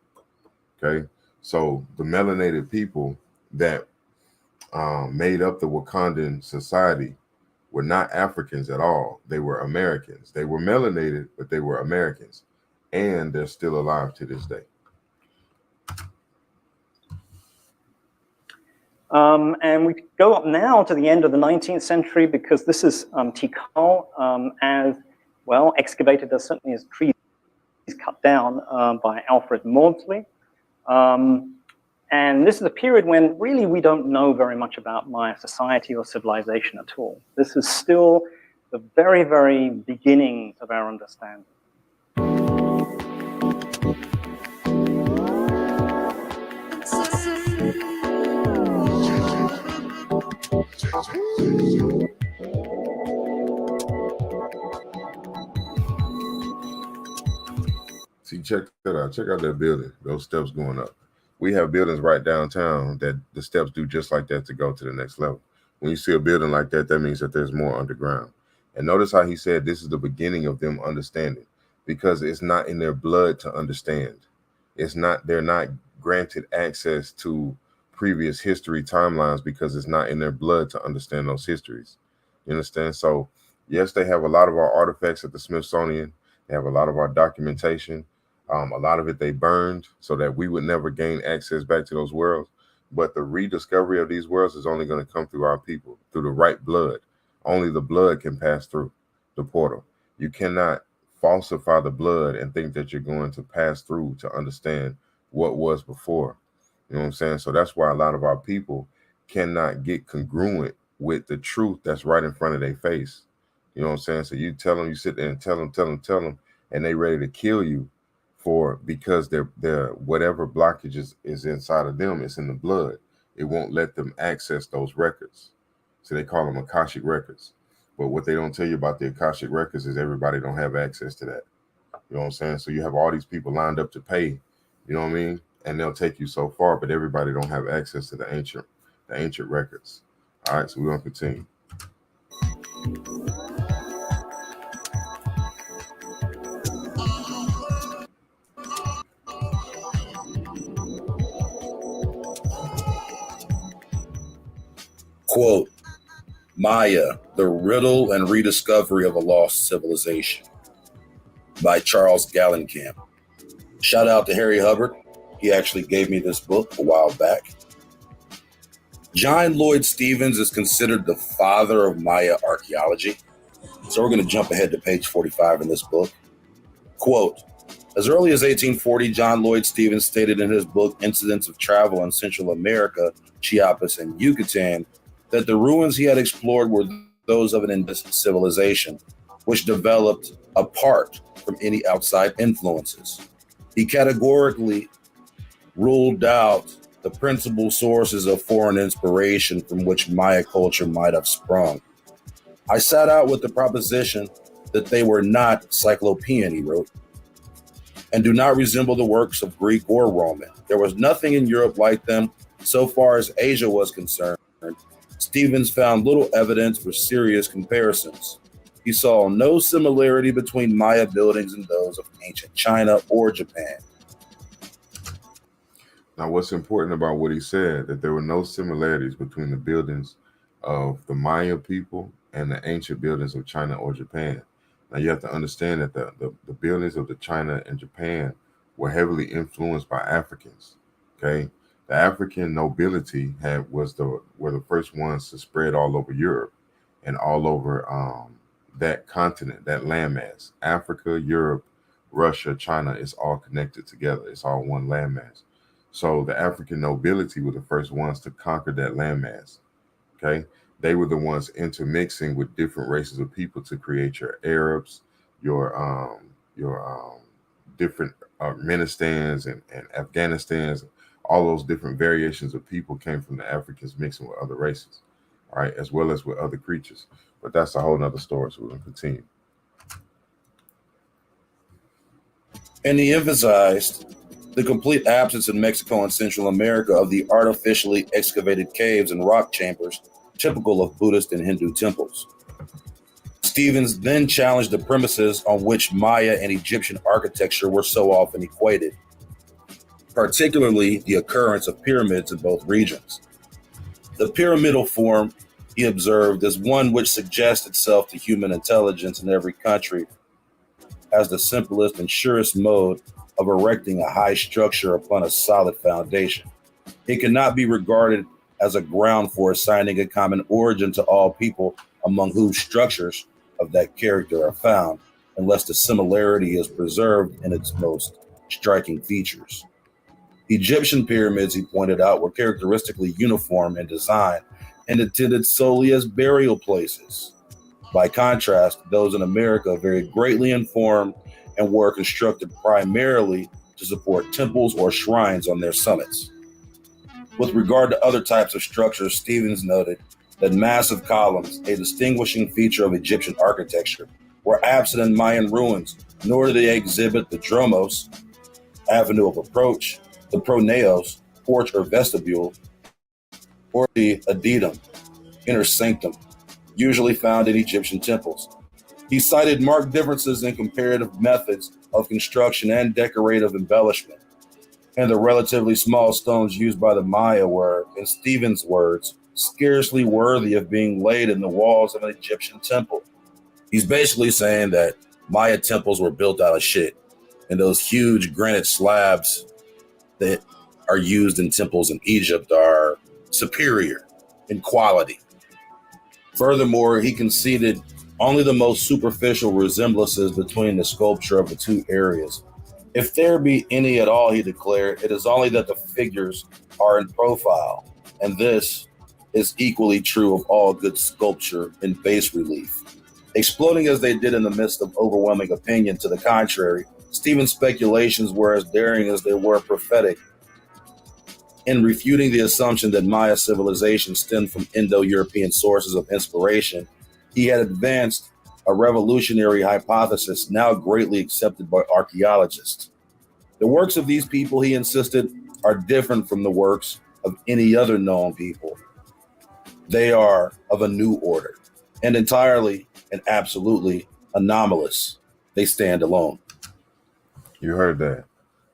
Okay, so the melanated people that made up the Wakandan society were not Africans at all. They were Americans. They were melanated, but they were Americans, and they're still alive to this day. And we go up now to the end of the 19th century because this is Tikal, as well excavated as certainly as trees cut down by Alfred Maudsley. And this is a period when really we don't know very much about Maya society or civilization at all. This is still the very, very beginnings of our understanding. See, check that out. Check out that building, those steps going up. We have buildings right downtown that the steps do just like that to go to the next level. When you see a building like that, that means that there's more underground. And notice how he said this is the beginning of them understanding, because it's not in their blood to understand. It's not, they're not granted access to previous history timelines because it's not in their blood to understand those histories. You understand? So yes, they have a lot of our artifacts at the Smithsonian. They have a lot of our documentation. A lot of it they burned so that we would never gain access back to those worlds. But the rediscovery of these worlds is only going to come through our people, through the right blood. Only the blood can pass through the portal. You cannot falsify the blood and think that you're going to pass through to understand what was before. You know what I'm saying? So that's why a lot of our people cannot get congruent with the truth that's right in front of their face. You know what I'm saying? So you tell them, you sit there and tell them, and they ready to kill you because their whatever blockage is inside of them, it's in the blood. It won't let them access those records. So they call them Akashic records. But what they don't tell you about the Akashic records is everybody don't have access to that. You know what I'm saying? So you have all these people lined up to pay, you know what I mean? And they'll take you so far, but everybody don't have access to the ancient records. All right, so we're gonna continue. Quote, Maya, The Riddle and Rediscovery of a Lost Civilization by Charles Gallenkamp. Shout out to Harry Hubbard. He actually gave me this book a while back. John Lloyd Stevens is considered the father of Maya archaeology. So we're going to jump ahead to page 45 in this book. Quote, as early as 1840, John Lloyd Stevens stated in his book, Incidents of Travel in Central America, Chiapas, and Yucatan, that the ruins he had explored were those of an Indus civilization, which developed apart from any outside influences. He categorically ruled out the principal sources of foreign inspiration from which Maya culture might have sprung. I sat out with the proposition that they were not cyclopean, he wrote, and do not resemble the works of Greek or Roman. There was nothing in Europe like them. So far as Asia was concerned, Stevens found little evidence for serious comparisons. He saw no similarity between Maya buildings and those of ancient China or Japan. Now, what's important about what he said, that there were no similarities between the buildings of the Maya people and the ancient buildings of China or Japan. Now, you have to understand that the buildings of the China and Japan were heavily influenced by Africans. Okay, the African nobility were the first ones to spread all over Europe and all over that continent, that landmass. Africa, Europe, Russia, China is all connected together. It's all one landmass. So the African nobility were the first ones to conquer that landmass. Okay, they were the ones intermixing with different races of people to create your Arabs, your different Armenistans and Afghanistans. All those different variations of people came from the Africans mixing with other races, all right, as well as with other creatures. But that's a whole nother story, so we're going to continue. And he emphasized the complete absence in Mexico and Central America of the artificially excavated caves and rock chambers typical of Buddhist and Hindu temples. Stevens then challenged the premises on which Maya and Egyptian architecture were so often equated, particularly the occurrence of pyramids in both regions. The pyramidal form, he observed, is one which suggests itself to human intelligence in every country as the simplest and surest mode of erecting a high structure upon a solid foundation. It cannot be regarded as a ground for assigning a common origin to all people among whose structures of that character are found, unless the similarity is preserved in its most striking features. Egyptian pyramids, he pointed out, were characteristically uniform in design and intended solely as burial places. By contrast, those in America varied greatly in form and were constructed primarily to support temples or shrines on their summits. With regard to other types of structures, Stevens noted that massive columns, a distinguishing feature of Egyptian architecture, were absent in Mayan ruins, nor did they exhibit the dromos, avenue of approach, the pronaos, porch or vestibule, or the adytum, inner sanctum, usually found in Egyptian temples. He cited marked differences in comparative methods of construction and decorative embellishment, and the relatively small stones used by the Maya were, in Stevens' words, scarcely worthy of being laid in the walls of an Egyptian temple. He's basically saying that Maya temples were built out of shit, and those huge granite slabs that are used in temples in Egypt are superior in quality. Furthermore, he conceded only the most superficial resemblances between the sculpture of the two areas. If there be any at all, he declared, it is only that the figures are in profile, and this is equally true of all good sculpture in bas relief. Exploding as they did in the midst of overwhelming opinion to the contrary, Stevens' speculations were as daring as they were prophetic. In refuting the assumption that Maya civilization stemmed from Indo-European sources of inspiration, he had advanced a revolutionary hypothesis now greatly accepted by archaeologists. The works of these people, he insisted, are different from the works of any other known people. They are of a new order and entirely and absolutely anomalous. They stand alone. You heard that.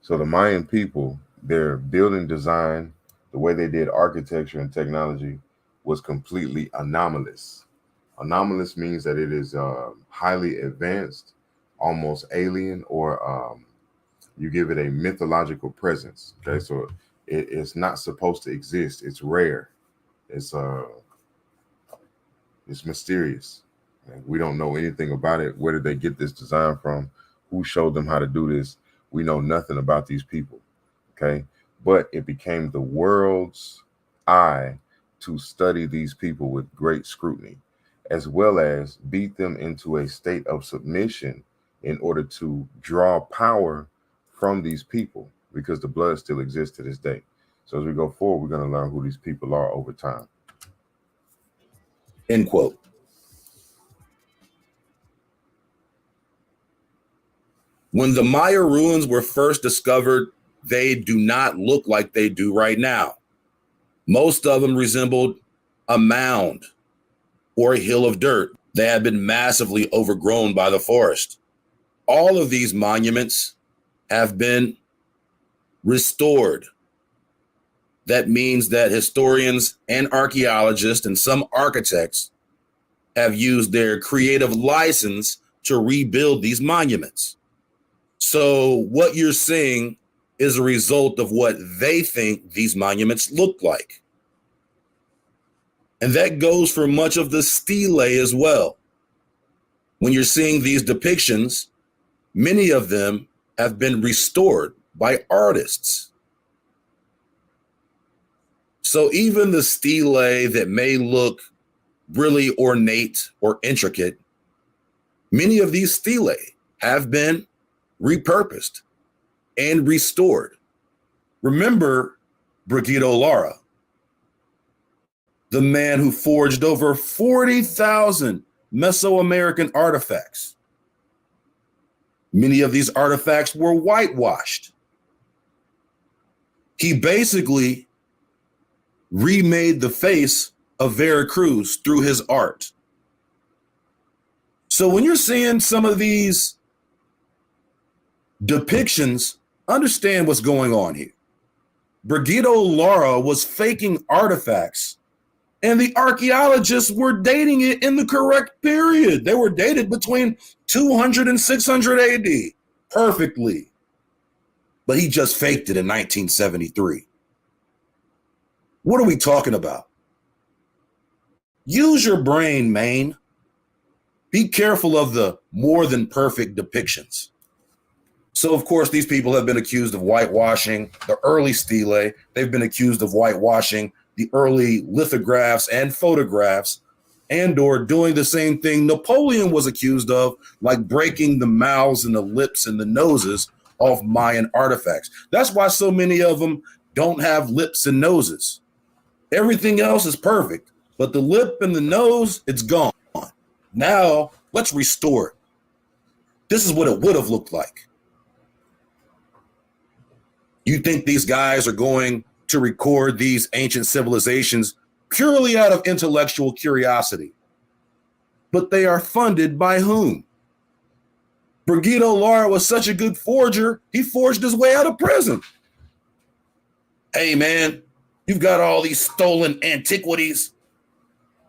So the Mayan people, their building design, the way they did architecture and technology was completely anomalous. Anomalous means that it is highly advanced, almost alien, or you give it a mythological presence. Okay, so it's not supposed to exist. It's rare. It's mysterious. We don't know anything about it. Where did they get this design from? Who showed them how to do this? We know nothing about these people. Okay, but it became the world's eye to study these people with great scrutiny. as well as beat them into a state of submission in order to draw power from these people, because the blood still exists to this day. So as we go forward, we're going to learn who these people are over time. End quote. When the Maya ruins were first discovered, they do not look like they do right now. Most of them resembled a mound or a hill of dirt that had been massively overgrown by the forest. All of these monuments have been restored. That means that historians and archaeologists and some architects have used their creative license to rebuild these monuments. So what you're seeing is a result of what they think these monuments look like. And that goes for much of the stele as well. When you're seeing these depictions, many of them have been restored by artists. So even the stele that may look really ornate or intricate, many of these stele have been repurposed and restored. Remember Brigitto Lara, the man who forged over 40,000 Mesoamerican artifacts. Many of these artifacts were whitewashed. He basically remade the face of Veracruz through his art. So when you're seeing some of these depictions, understand what's going on here. Brigitto Lara was faking artifacts, and the archaeologists were dating it in the correct period. They were dated between 200 and 600 AD perfectly. But he just faked it in 1973. What are we talking about? Use your brain, man. Be careful of the more than perfect depictions. So, of course, these people have been accused of whitewashing the early stele. They've been accused of whitewashing the early lithographs and photographs, and or doing the same thing Napoleon was accused of, like breaking the mouths and the lips and the noses off Mayan artifacts. That's why so many of them don't have lips and noses. Everything else is perfect, but the lip and the nose, it's gone. Now, let's restore it. This is what it would have looked like. You think these guys are going to record these ancient civilizations purely out of intellectual curiosity? But they are funded by whom? Brigitto Lara was such a good forger, he forged his way out of prison. Hey, man, you've got all these stolen antiquities.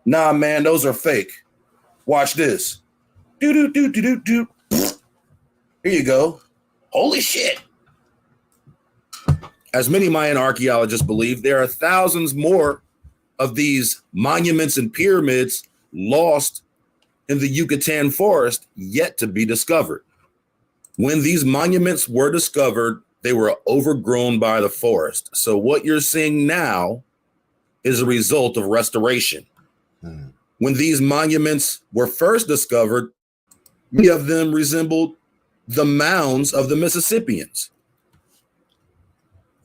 Nah, man, those are fake. Watch this. Do. Here you go. Holy shit. As many Mayan archaeologists believe, there are thousands more of these monuments and pyramids lost in the Yucatan forest yet to be discovered. When these monuments were discovered, they were overgrown by the forest. So what you're seeing now is a result of restoration. When these monuments were first discovered, many of them resembled the mounds of the Mississippians.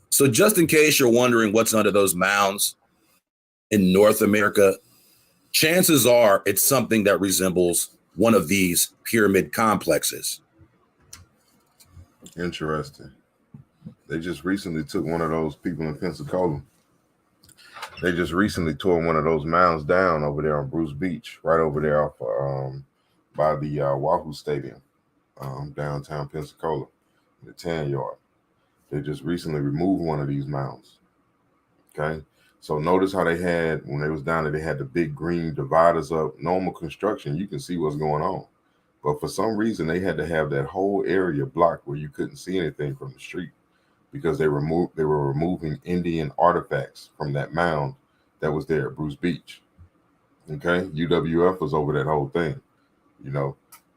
So just in case you're wondering what's under those mounds in North America, chances are it's something that resembles one of these pyramid complexes. Interesting. They just recently took one of those people in Pensacola. They just recently tore one of those mounds down over there on Bruce Beach, right over there off by the Wahoo Stadium, downtown Pensacola, in the tan yard. They just recently removed one of these mounds. Okay, so notice how they had, when they was down there, they had the big green dividers up. Normal construction, you can see what's going on, but for some reason they had to have that whole area blocked where you couldn't see anything from the street, because they were removing Indian artifacts from that mound that was there at Bruce Beach. Okay, UWF was over that whole thing. You know,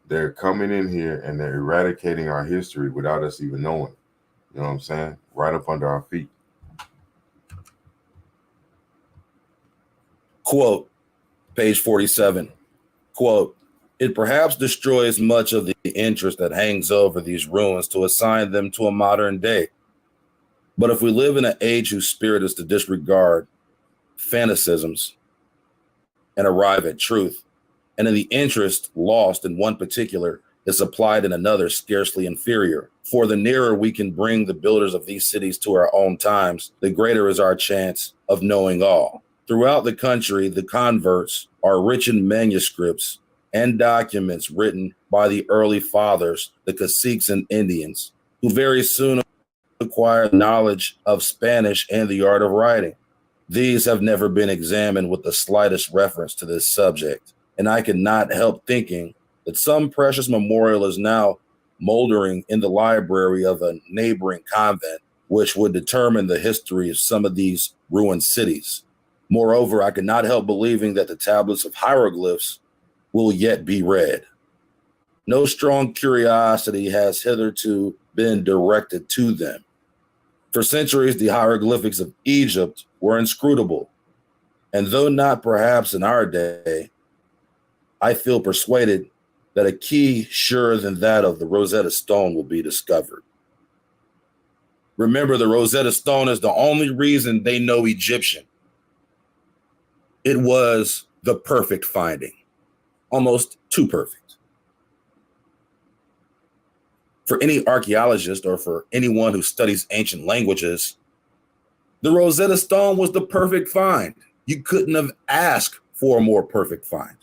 they're coming in here and they're eradicating our history without us even knowing. You know what I'm saying? Right up under our feet. Quote, page 47. Quote, it perhaps destroys much of the interest that hangs over these ruins to assign them to a modern day. But if we live in an age whose spirit is to disregard fanaticisms and arrive at truth, and in the interest lost in one particular is applied in another scarcely inferior, for the nearer we can bring the builders of these cities to our own times, the greater is our chance of knowing all. Throughout the country, the converts are rich in manuscripts and documents written by the early fathers, the caciques and Indians, who very soon acquired knowledge of Spanish and the art of writing. These have never been examined with the slightest reference to this subject, and I cannot help thinking that some precious memorial is now moldering in the library of a neighboring convent, which would determine the history of some of these ruined cities. Moreover, I cannot help believing that the tablets of hieroglyphs will yet be read. No strong curiosity has hitherto been directed to them. For centuries, the hieroglyphics of Egypt were inscrutable, and though not perhaps in our day, I feel persuaded that a key surer than that of the Rosetta Stone will be discovered. Remember, the Rosetta Stone is the only reason they know Egyptian. It was the perfect finding, almost too perfect. For any archaeologist or for anyone who studies ancient languages, the Rosetta Stone was the perfect find. You couldn't have asked for a more perfect find.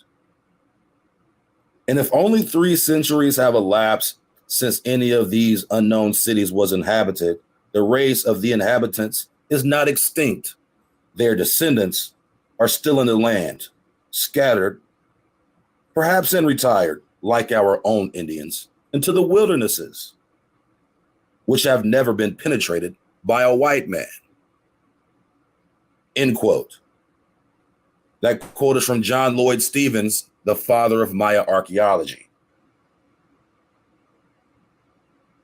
And if only 3 centuries have elapsed since any of these unknown cities was inhabited, the race of the inhabitants is not extinct. Their descendants are still in the land, scattered, perhaps and retired, like our own Indians, into the wildernesses, which have never been penetrated by a white man. End quote. That quote is from John Lloyd Stevens, the father of Maya archaeology.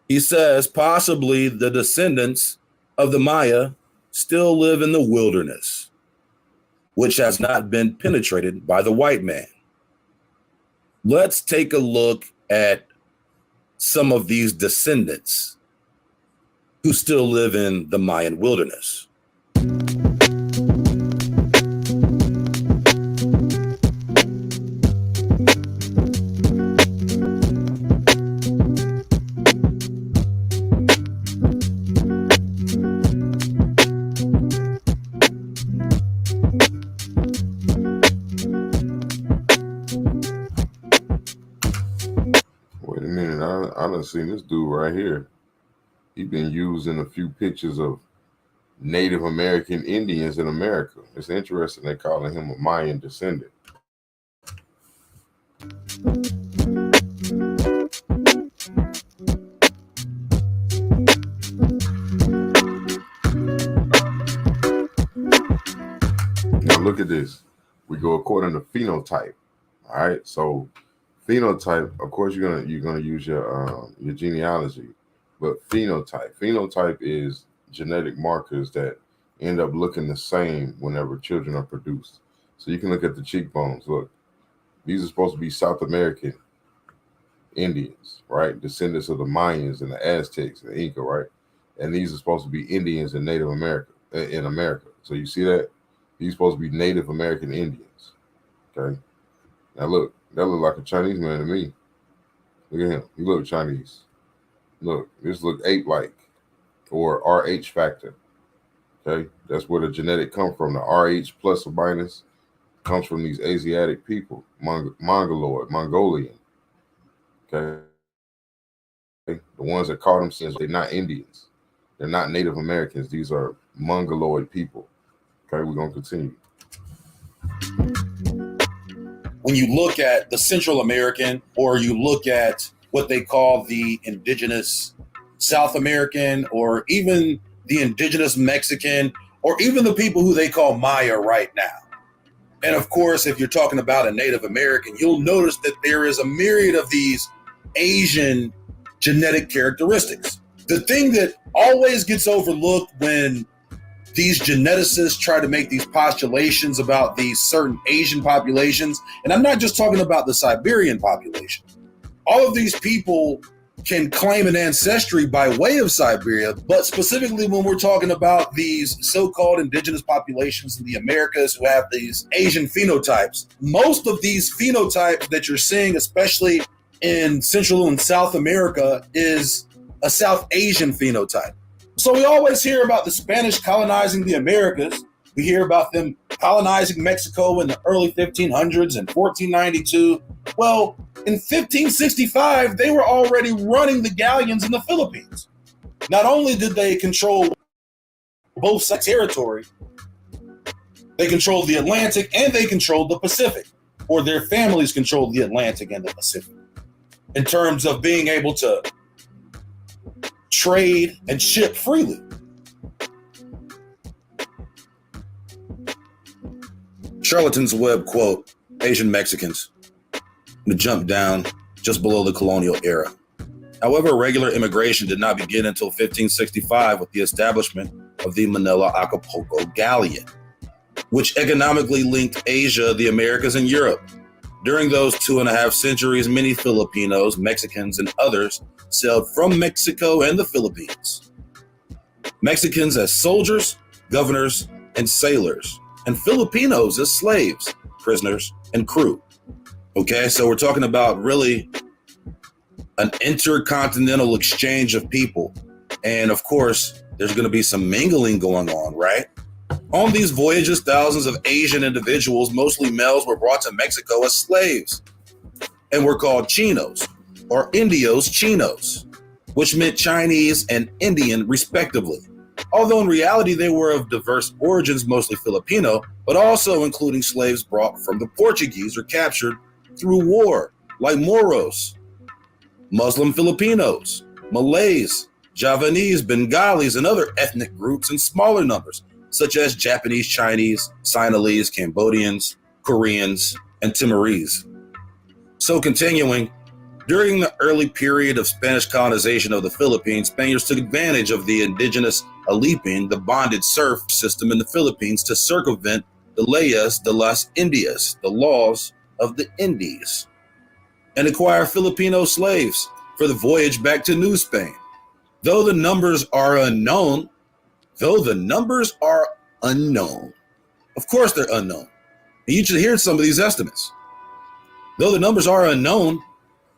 He says possibly the descendants of the Maya still live in the wilderness, which has not been penetrated by the white man. Let's take a look at some of these descendants who still live in the Mayan wilderness. Wait a minute, I done seen this dude right here. He been using a few pictures of Native American Indians in America. It's interesting they calling him a Mayan descendant. Now look at this. We go according to phenotype. All right, so phenotype, of course, you're gonna use your genealogy, but phenotype is genetic markers that end up looking the same whenever children are produced. So you can look at the cheekbones. Look, these are supposed to be South American Indians, right? Descendants of the Mayans and the Aztecs and the Inca, right? And these are supposed to be Indians in Native America, in America. So you see that? These are supposed to be Native American Indians. Okay. Now look, that look like a Chinese man to me. Look at him. He look Chinese. Look, this look ape-like or RH factor. Okay. That's where the genetic come from. The RH plus or minus comes from these Asiatic people, Mongolian. Okay. The ones that call themselves, they're not Indians. They're not Native Americans. These are Mongoloid people. Okay, we're going to continue. When you look at the Central American, or you look at what they call the indigenous South American, or even the indigenous Mexican, or even the people who they call Maya right now. And of course, if you're talking about a Native American, you'll notice that there is a myriad of these Asian genetic characteristics. The thing that always gets overlooked when these geneticists try to make these postulations about these certain Asian populations. And I'm not just talking about the Siberian population. All of these people can claim an ancestry by way of Siberia, but specifically when we're talking about these so-called indigenous populations in the Americas who have these Asian phenotypes, most of these phenotypes that you're seeing, especially in Central and South America, is a South Asian phenotype. So we always hear about the Spanish colonizing the Americas. We hear about them colonizing Mexico in the early 1500s and 1492. Well, in 1565, they were already running the galleons in the Philippines. Not only did they control both sides of territory, they controlled the Atlantic and they controlled the Pacific, or their families controlled the Atlantic and the Pacific, in terms of being able to trade and ship freely. Charlatans Web quote, Asian Mexicans, to jump down just below the colonial era. However, regular immigration did not begin until 1565 with the establishment of the Manila Acapulco Galleon, which economically linked Asia, the Americas, and Europe. During those 2.5 centuries, many Filipinos, Mexicans, and others sailed from Mexico and the Philippines. Mexicans as soldiers, governors, and sailors, and Filipinos as slaves, prisoners, and crew. Okay, so we're talking about really an intercontinental exchange of people. And of course, there's going to be some mingling going on, right? On these voyages, thousands of Asian individuals, mostly males, were brought to Mexico as slaves and were called chinos or indios chinos, which meant Chinese and Indian respectively. Although in reality, they were of diverse origins, mostly Filipino, but also including slaves brought from the Portuguese or captured through war, like Moros, Muslim Filipinos, Malays, Javanese, Bengalis, and other ethnic groups in smaller numbers, such as Japanese, Chinese, Sinhalese, Cambodians, Koreans, and Timorese. So continuing, during the early period of Spanish colonization of the Philippines, Spaniards took advantage of the indigenous alipin, the bonded serf system in the Philippines, to circumvent the leyes de las Indias, the laws of the Indies, and acquire Filipino slaves for the voyage back to New Spain. Though the numbers are unknown, of course they're unknown, and you should hear some of these estimates. Though the numbers are unknown,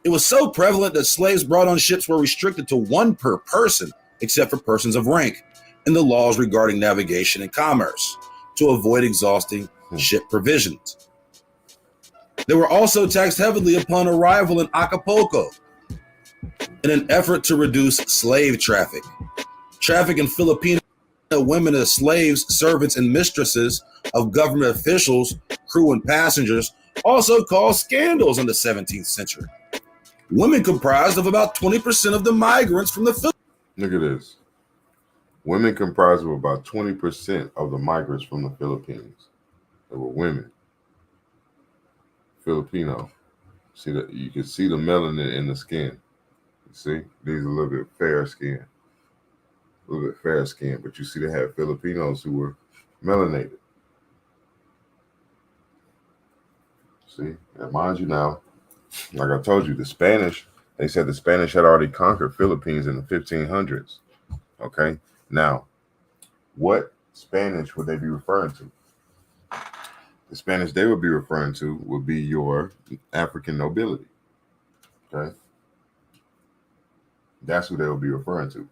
it was so prevalent that slaves brought on ships were restricted to 1 per person, except for persons of rank, in the laws regarding navigation and commerce, to avoid exhausting ship provisions. They were also taxed heavily upon arrival in Acapulco in an effort to reduce slave traffic. Traffic in Filipino women as slaves, servants, and mistresses of government officials, crew, and passengers also caused scandals in the 17th century. Women comprised of about 20% of the migrants from the Philippines. Look at this. Women comprised of about 20% of the migrants from the Philippines. They were women. Filipino. See that you can see the melanin in the skin. You see, these are a little bit fair skin. A little bit fair skin, but you see they had Filipinos who were melanated. See, and mind you now, like I told you, the Spanish, they said the Spanish had already conquered Philippines in the 1500s. Okay, now, what Spanish would they be referring to? The Spanish they would be referring to would be your African nobility. Okay, that's who they would be referring to.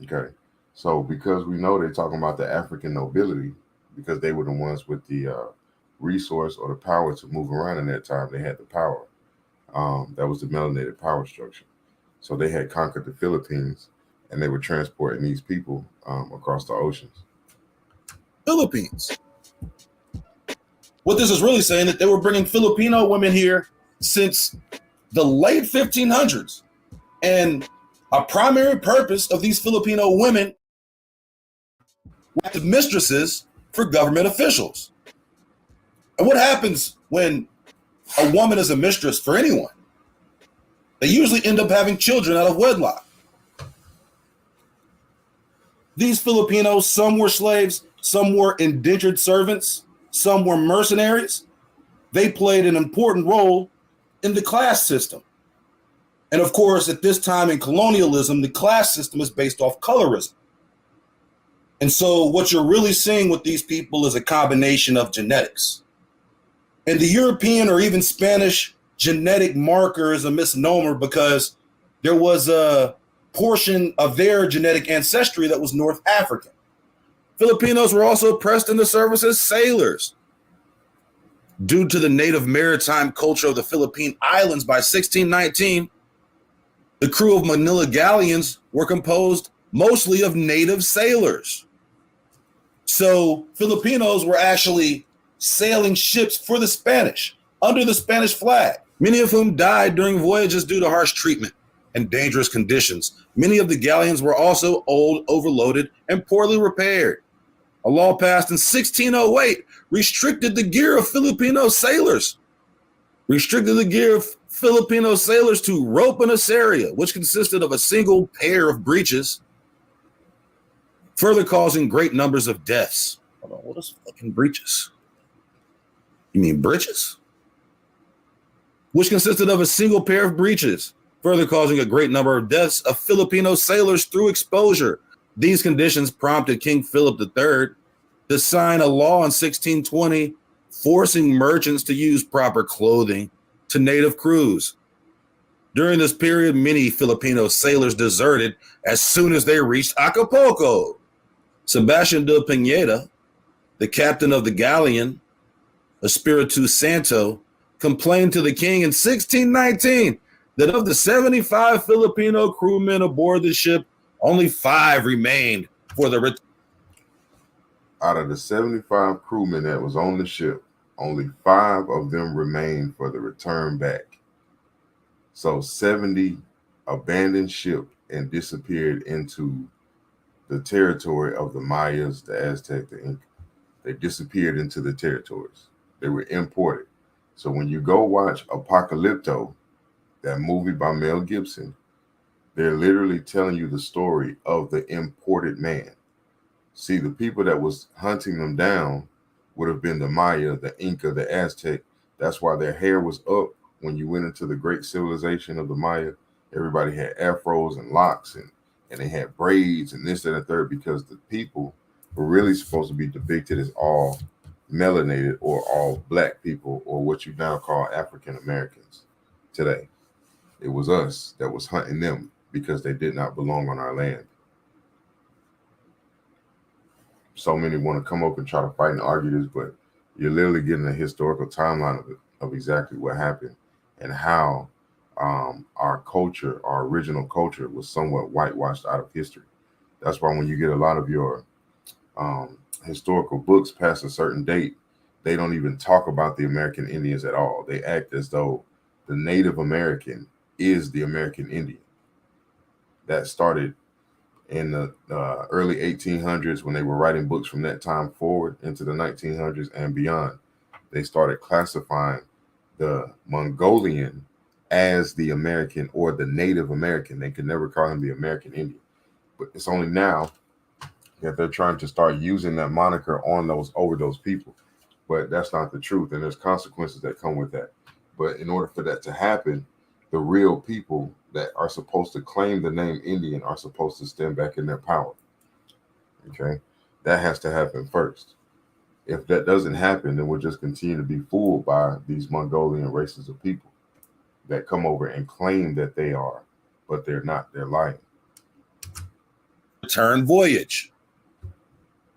Okay, so because we know they're talking about the African nobility, because they were the ones with the resource or the power to move around in that time, they had the power. That was the melanated power structure. So they had conquered the Philippines and they were transporting these people across the oceans. Philippines. What this is really saying that they were bringing Filipino women here since the late 1500s. And a primary purpose of these Filipino women were the mistresses for government officials. And what happens when a woman is a mistress for anyone? They usually end up having children out of wedlock. These Filipinos, some were slaves, some were indentured servants, some were mercenaries. They played an important role in the class system. And of course, at this time in colonialism, the class system is based off colorism. And so what you're really seeing with these people is a combination of genetics. And the European or even Spanish genetic marker is a misnomer because there was a portion of their genetic ancestry that was North African. Filipinos were also oppressed in the service as sailors. Due to the native maritime culture of the Philippine Islands, by 1619, the crew of Manila galleons were composed mostly of native sailors. So Filipinos were actually sailing ships for the Spanish under the Spanish flag, many of whom died during voyages due to harsh treatment and dangerous conditions. Many of the galleons were also old, overloaded, and poorly repaired. A law passed in 1608 restricted the gear of Filipino sailors, to rope and aceria, which consisted of a single pair of breeches, further causing great numbers of deaths. Hold on, what is fucking breeches? You mean breeches? Which consisted of a single pair of breeches, further causing a great number of deaths of Filipino sailors through exposure. These conditions prompted King Philip III to sign a law in 1620 forcing merchants to use proper clothing to native crews. During this period, many Filipino sailors deserted as soon as they reached Acapulco. Sebastian de Pineda, the captain of the galleon Espiritu Santo, complained to the king in 1619 that of the 75 Filipino crewmen aboard the ship, only 5 remained for the return. Out of the 75 crewmen that was on the ship, only 5 of them remained for the return back. So 70 abandoned ship and disappeared into the territory of the Mayas, the Aztec, the Inca. They disappeared into the territories. They were imported. So when you go watch Apocalypto, that movie by Mel Gibson, they're literally telling you the story of the imported man. See, the people that was hunting them down would have been the Maya, the Inca, the Aztec. That's why their hair was up when you went into the great civilization of the Maya. Everybody had afros and locks and they had braids and this and the third, because the people were really supposed to be depicted as all melanated or all black people, or what you now call African Americans today. It was us that was hunting them because they did not belong on our land. So many want to come up and try to fight and argue this, but you're literally getting a historical timeline of it, of exactly what happened and how our culture, our original culture, was somewhat whitewashed out of history. That's why when you get a lot of your historical books past a certain date, they don't even talk about the American Indians at all. They act as though the Native American is the American Indian. That started in the early 1800s when they were writing books from that time forward into the 1900s and beyond. They started classifying the Mongolian as the American or the Native American. They could never call him the American Indian. But it's only now that they're trying to start using that moniker on those people. But that's not the truth, and there's consequences that come with that. But in order for that to happen, the real people that are supposed to claim the name Indian are supposed to stand back in their power. Okay, that has to happen first. If that doesn't happen, then we'll just continue to be fooled by these Mongolian races of people that come over and claim that they are, but they're not. They're lying. Return voyage.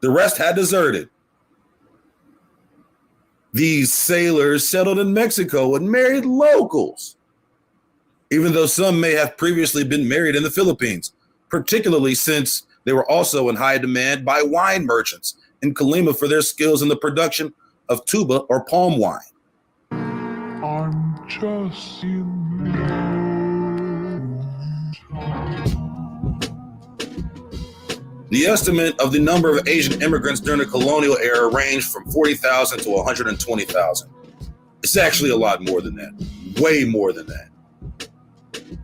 The rest had deserted. These sailors settled in Mexico and married locals, even though some may have previously been married in the Philippines, particularly since they were also in high demand by wine merchants in Colima for their skills in the production of tuba or palm wine. I'm just in love. The estimate of the number of Asian immigrants during the colonial era ranged from 40,000 to 120,000. It's actually a lot more than that. Way more than that.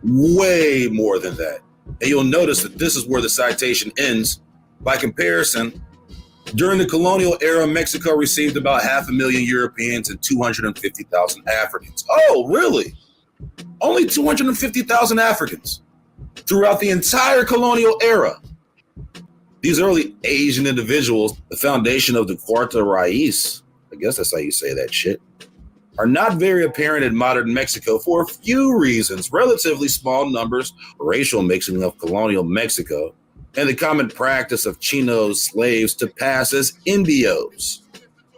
Way more than that. And you'll notice that this is where the citation ends By comparison, during the colonial era, Mexico received about 500,000 Europeans and 250,000 Africans. Oh, really? Only 250,000 Africans throughout the entire colonial era. These early Asian individuals, the foundation of the Cuarta Raíz, I guess that's how you say that shit, are not very apparent in modern Mexico for a few reasons: relatively small numbers, racial mixing of colonial Mexico, and the common practice of Chino slaves to pass as Indios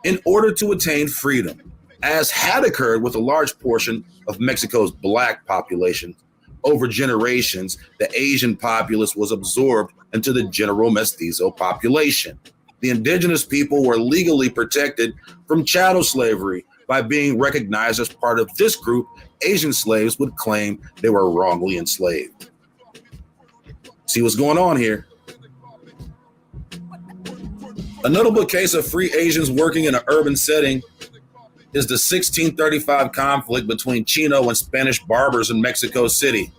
in order to attain freedom, as had occurred with a large portion of Mexico's black population. Over generations, the Asian populace was absorbed into the general mestizo population. The indigenous people were legally protected from chattel slavery. By being recognized as part of this group, Asian slaves would claim they were wrongly enslaved. See what's going on here? A notable case of free Asians working in an urban setting is the 1635 conflict between Chino and Spanish barbers in Mexico City.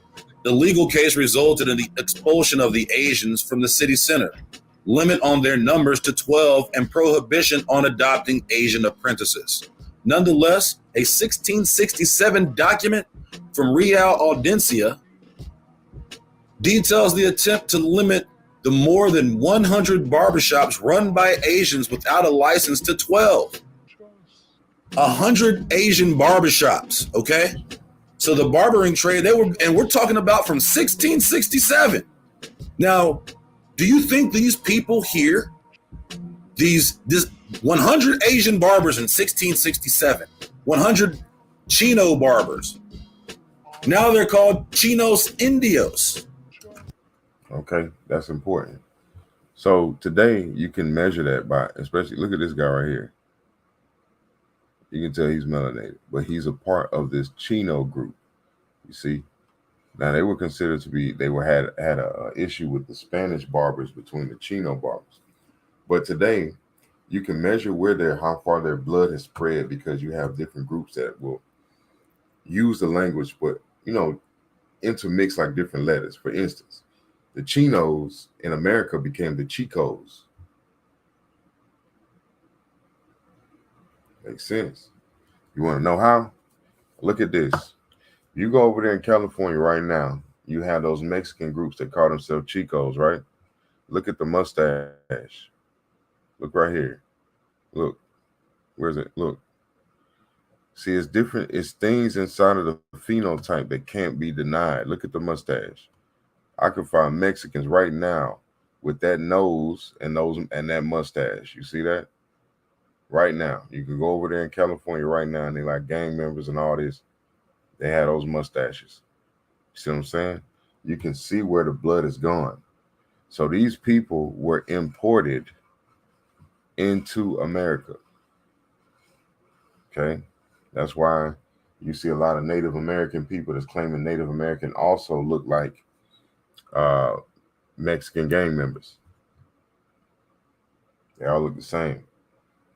The legal case resulted in the expulsion of the Asians from the city center, limit on their numbers to 12, and prohibition on adopting Asian apprentices. Nonetheless, a 1667 document from Real Audiencia details the attempt to limit the more than 100 barbershops run by Asians without a license to 12. 100 Asian barbershops, okay? So the barbering trade, we're talking about from 1667. Now, do you think these people here, this 100 Asian barbers in 1667, 100 Chino barbers, now they're called Chinos Indios. Okay, that's important. So today you can measure that by, especially look at this guy right here. You can tell he's melanated, but he's a part of this Chino group. You see, now they were considered to be, they were had a issue with the Spanish barbers between the Chino barbers, but today you can measure how far their blood has spread, because you have different groups that will use the language, but intermix like different letters. For instance, the Chinos in America became the Chicos. Makes sense. You want to know how? Look at this. You go over there in California right now, you have those Mexican groups that call themselves Chicos, right? Look at the mustache. Look right here. Look. Where's it? Look. See, it's different. It's things inside of the phenotype that can't be denied. Look at the mustache. I can find Mexicans right now with that nose and that mustache. You see that? Right now. You can go over there in California right now, and they like gang members and all this. They had those mustaches. You see what I'm saying? You can see where the blood is gone. So these people were imported into America. Okay? That's why you see a lot of Native American people that's claiming Native American also look like Mexican gang members. They all look the same.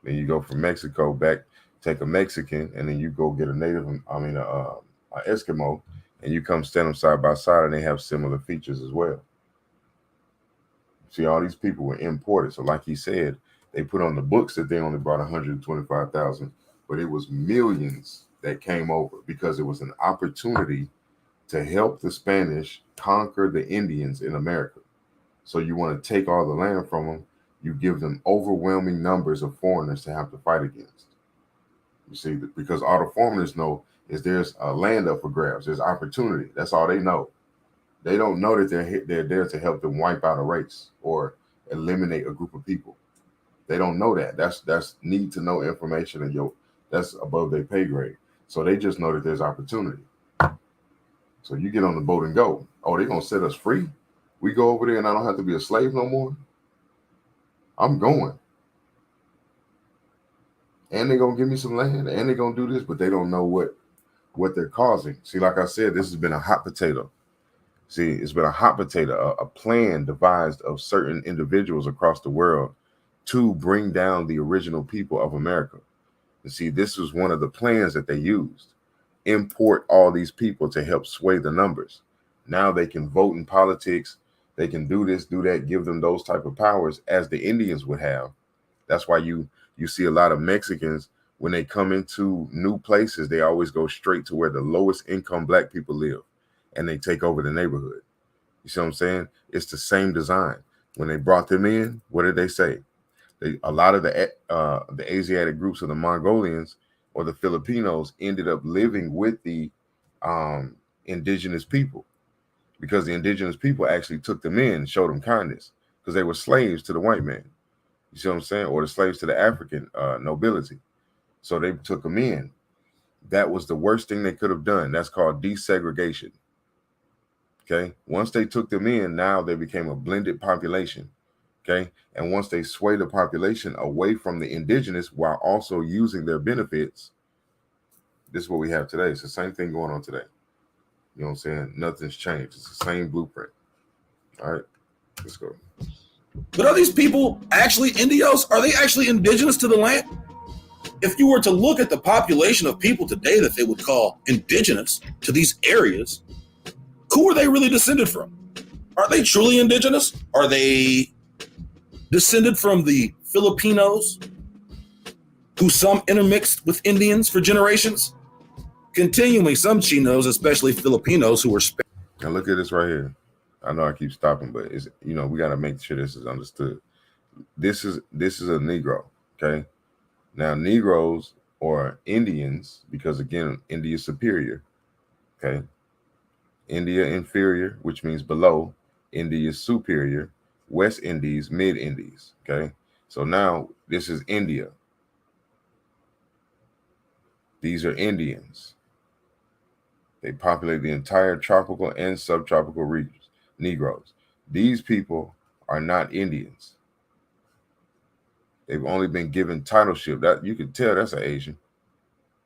Then you go from Mexico back, take a Mexican, and then you go get a Eskimo, and you come stand them side by side, and they have similar features as well. See, all these people were imported. So like he said, they put on the books that they only brought 125,000, but it was millions that came over because it was an opportunity to help the Spanish conquer the Indians in America. So you want to take all the land from them, you give them overwhelming numbers of foreigners to have to fight against. You see, because all the foreigners know is there's a land up for grabs, there's opportunity. That's all they know. They don't know that they're there to help them wipe out a race or eliminate a group of people. They don't know that. That's need to know information, and that's above their pay grade. So they just know that there's opportunity. So you get on the boat and go. Oh, they're gonna set us free? We go over there and I don't have to be a slave no more? I'm going. And they're gonna give me some land, and they're gonna do this, but they don't know what they're causing. See, like I said, this has been a hot potato. See, it's been a hot potato, a plan devised of certain individuals across the world to bring down the original people of America. And see, this was one of the plans that they used. Import all these people to help sway the numbers. Now they can vote in politics. They can do this, do that, give them those type of powers as the Indians would have. That's why you see a lot of Mexicans, when they come into new places, they always go straight to where the lowest income black people live, and they take over the neighborhood. You see what I'm saying? It's the same design. When they brought them in, what did they say? A lot of the Asiatic groups of the Mongolians or the Filipinos ended up living with the indigenous people, because the indigenous people actually took them in and showed them kindness, because they were slaves to the white man. You see what I'm saying? Or the slaves to the African nobility. So they took them in. That was the worst thing they could have done. That's called desegregation. Okay. Once they took them in, now they became a blended population. Okay. And once they sway the population away from the indigenous while also using their benefits, this is what we have today. It's the same thing going on today. You know what I'm saying? Nothing's changed. It's the same blueprint. All right. Let's go. But are these people actually Indios? Are they actually indigenous to the land? If you were to look at the population of people today that they would call indigenous to these areas, who are they really descended from? Are they truly indigenous? Are they descended from the Filipinos, who some intermixed with Indians for generations? Continually, some Chinos, especially Filipinos, who were Now look at this right here. I know I keep stopping, but it's, you know, we got to make sure this is understood. This is a Negro, okay? Now Negroes or Indians, because again, India is superior, okay? India inferior, which means below. India is superior. West Indies, mid Indies, okay? So now this is India. These are Indians. They populate the entire tropical and subtropical regions. Negroes. These people are not Indians. They've only been given titleship. That you can tell that's an Asian.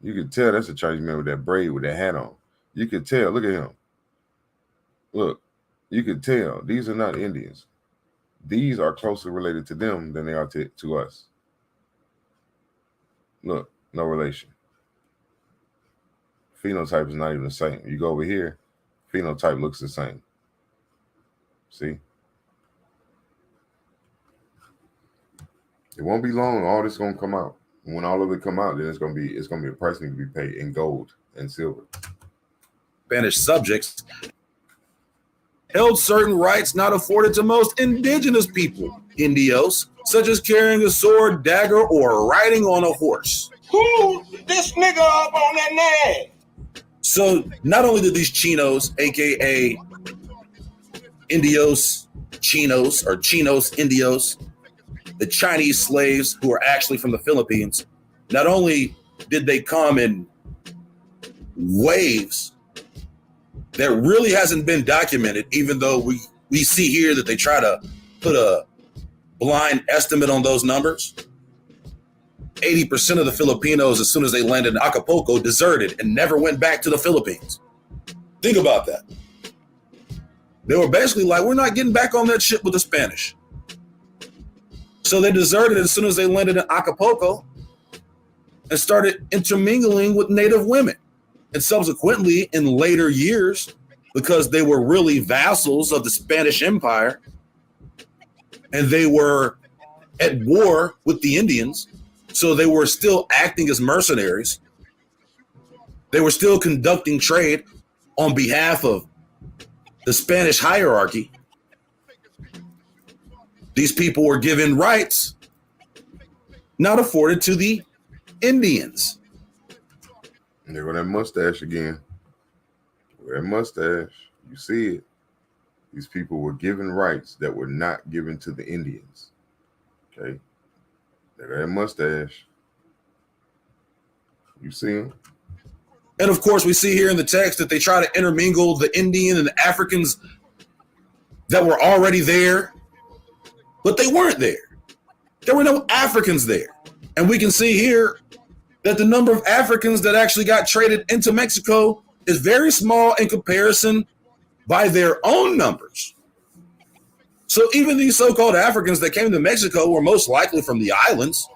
You can tell that's a Chinese man with that braid with that hat on. You can tell. Look at him. Look, you can tell these are not Indians. These are closer related to them than they are to us. Look, no relation. Phenotype is not even the same. You go over here, phenotype looks the same. See? It won't be long. All this is gonna come out. And when all of it come out, then it's gonna be a price need to be paid in gold and silver. Spanish subjects held certain rights not afforded to most indigenous people, Indios, such as carrying a sword, dagger, or riding on a horse. Who this nigga up on that name? So not only did these Chinos, aka Indios, Chinos, or Chinos, Indios, the Chinese slaves who are actually from the Philippines, not only did they come in waves that really hasn't been documented, even though we see here that they try to put a blind estimate on those numbers. 80% of the Filipinos, as soon as they landed in Acapulco, deserted and never went back to the Philippines. Think about that. They were basically like, we're not getting back on that ship with the Spanish. So they deserted as soon as they landed in Acapulco and started intermingling with native women. And subsequently, in later years, because they were really vassals of the Spanish Empire and they were at war with the Indians, so they were still acting as mercenaries. They were still conducting trade on behalf of the Spanish hierarchy. These people were given rights not afforded to the Indians. And there go that mustache again. That mustache, you see it. These people were given rights that were not given to the Indians. Okay. That mustache. You see him? And of course, we see here in the text that they try to intermingle the Indian and the Africans that were already there, but they weren't there. There were no Africans there. And we can see here that the number of Africans that actually got traded into Mexico is very small in comparison by their own numbers. So even these so-called Africans that came to Mexico were most likely from the islands.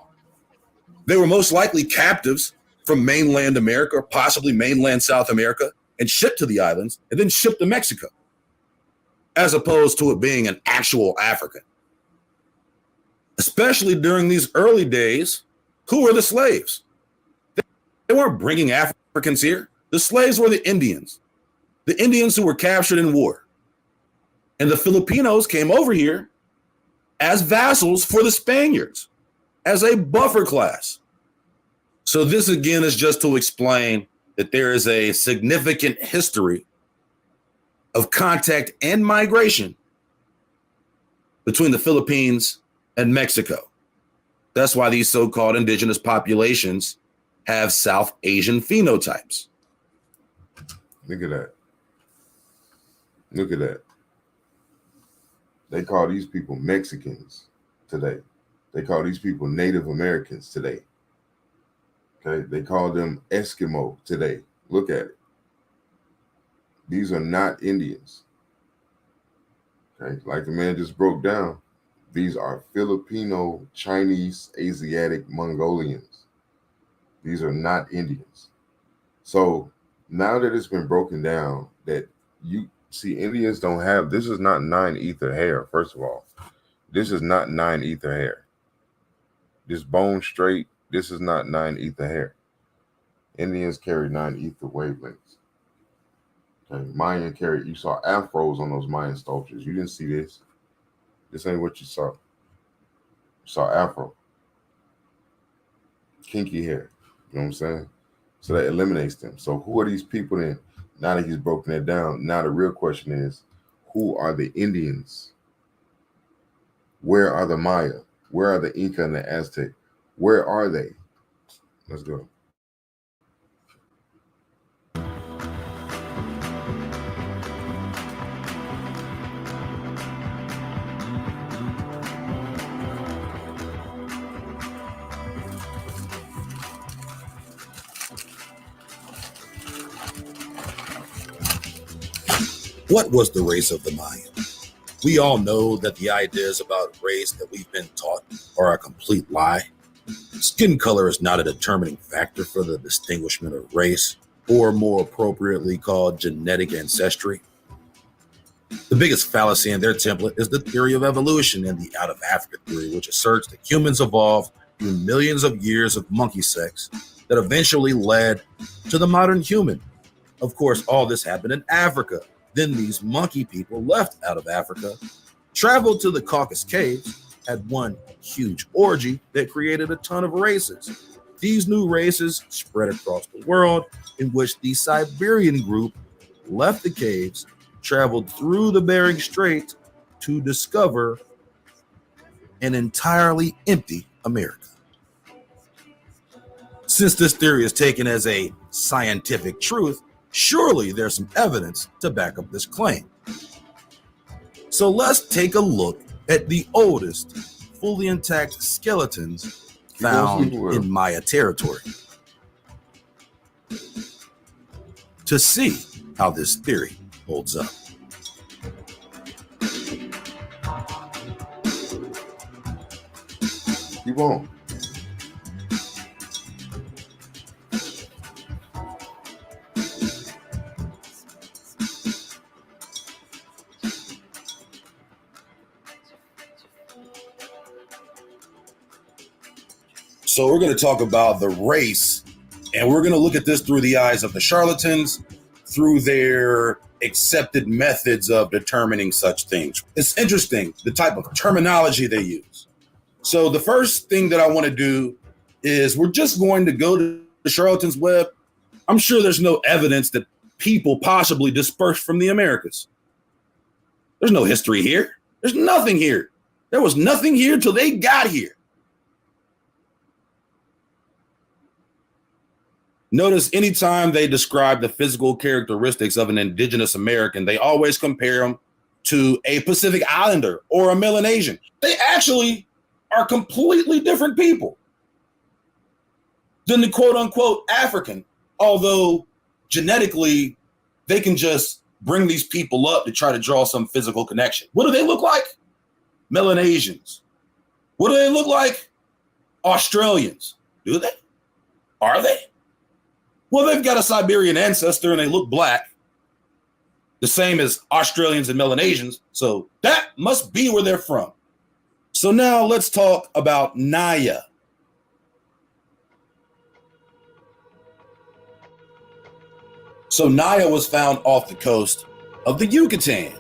They were most likely captives from mainland America or possibly mainland South America and shipped to the islands and then shipped to Mexico. as opposed to it being an actual African. Especially during these early days, who were the slaves? They weren't bringing Africans here. The slaves were the Indians who were captured in war. And the Filipinos came over here as vassals for the Spaniards, as a buffer class. So this again is just to explain that there is a significant history of contact and migration between the Philippines and Mexico. That's why these so-called indigenous populations have South Asian phenotypes. Look at that. Look at that. They call these people Mexicans today. They call these people Native Americans today. Okay, they call them Eskimo today. Look at it. These are not Indians. Okay, like the man just broke down, these are Filipino, Chinese, Asiatic, Mongolians. These are not Indians. So now that it's been broken down, that you see Indians don't have, this is not 9 ether hair, first of all. This is not 9 ether hair. This bone straight, this is not 9 ether hair. Indians carry 9 ether wavelengths. Okay, Mayan carried, you saw afros on those Mayan sculptures. You didn't see this. This ain't what you saw. You saw afro. Kinky hair. You know what I'm saying? So that eliminates them. So who are these people then? Now that he's broken it down, now the real question is, who are the Indians? Where are the Maya? Where are the Inca and the Aztec? Where are they? Let's go. What was the race of the Mayan? We all know that the ideas about race that we've been taught are a complete lie. Skin color is not a determining factor for the distinguishment of race, or more appropriately called genetic ancestry. The biggest fallacy in their template is the theory of evolution and the out of Africa theory, which asserts that humans evolved through millions of years of monkey sex that eventually led to the modern human. Of course, all this happened in Africa. Then these monkey people left out of Africa, traveled to the Caucasus Caves, had one huge orgy that created a ton of races. These new races spread across the world, in which the Siberian group left the caves, traveled through the Bering Strait to discover an entirely empty America. Since this theory is taken as a scientific truth, surely there's some evidence to back up this claim. So let's take a look at the oldest fully intact skeletons found in Maya territory to see how this theory holds up. Keep on. So we're going to talk about the race, and we're going to look at this through the eyes of the charlatans, through their accepted methods of determining such things. It's interesting, the type of terminology they use. So the first thing that I want to do is we're just going to go to the charlatans' web. I'm sure there's no evidence that people possibly dispersed from the Americas. There's no history here. There's nothing here. There was nothing here till they got here. Notice anytime they describe the physical characteristics of an indigenous American, they always compare them to a Pacific Islander or a Melanesian. They actually are completely different people than the quote unquote African, although genetically they can just bring these people up to try to draw some physical connection. What do they look like? Melanesians. What do they look like? Australians. Do they? Are they? Well, they've got a Siberian ancestor and they look black. the same as Australians and Melanesians. So that must be where they're from. So now let's talk about Naya. So Naya was found off the coast of the Yucatan.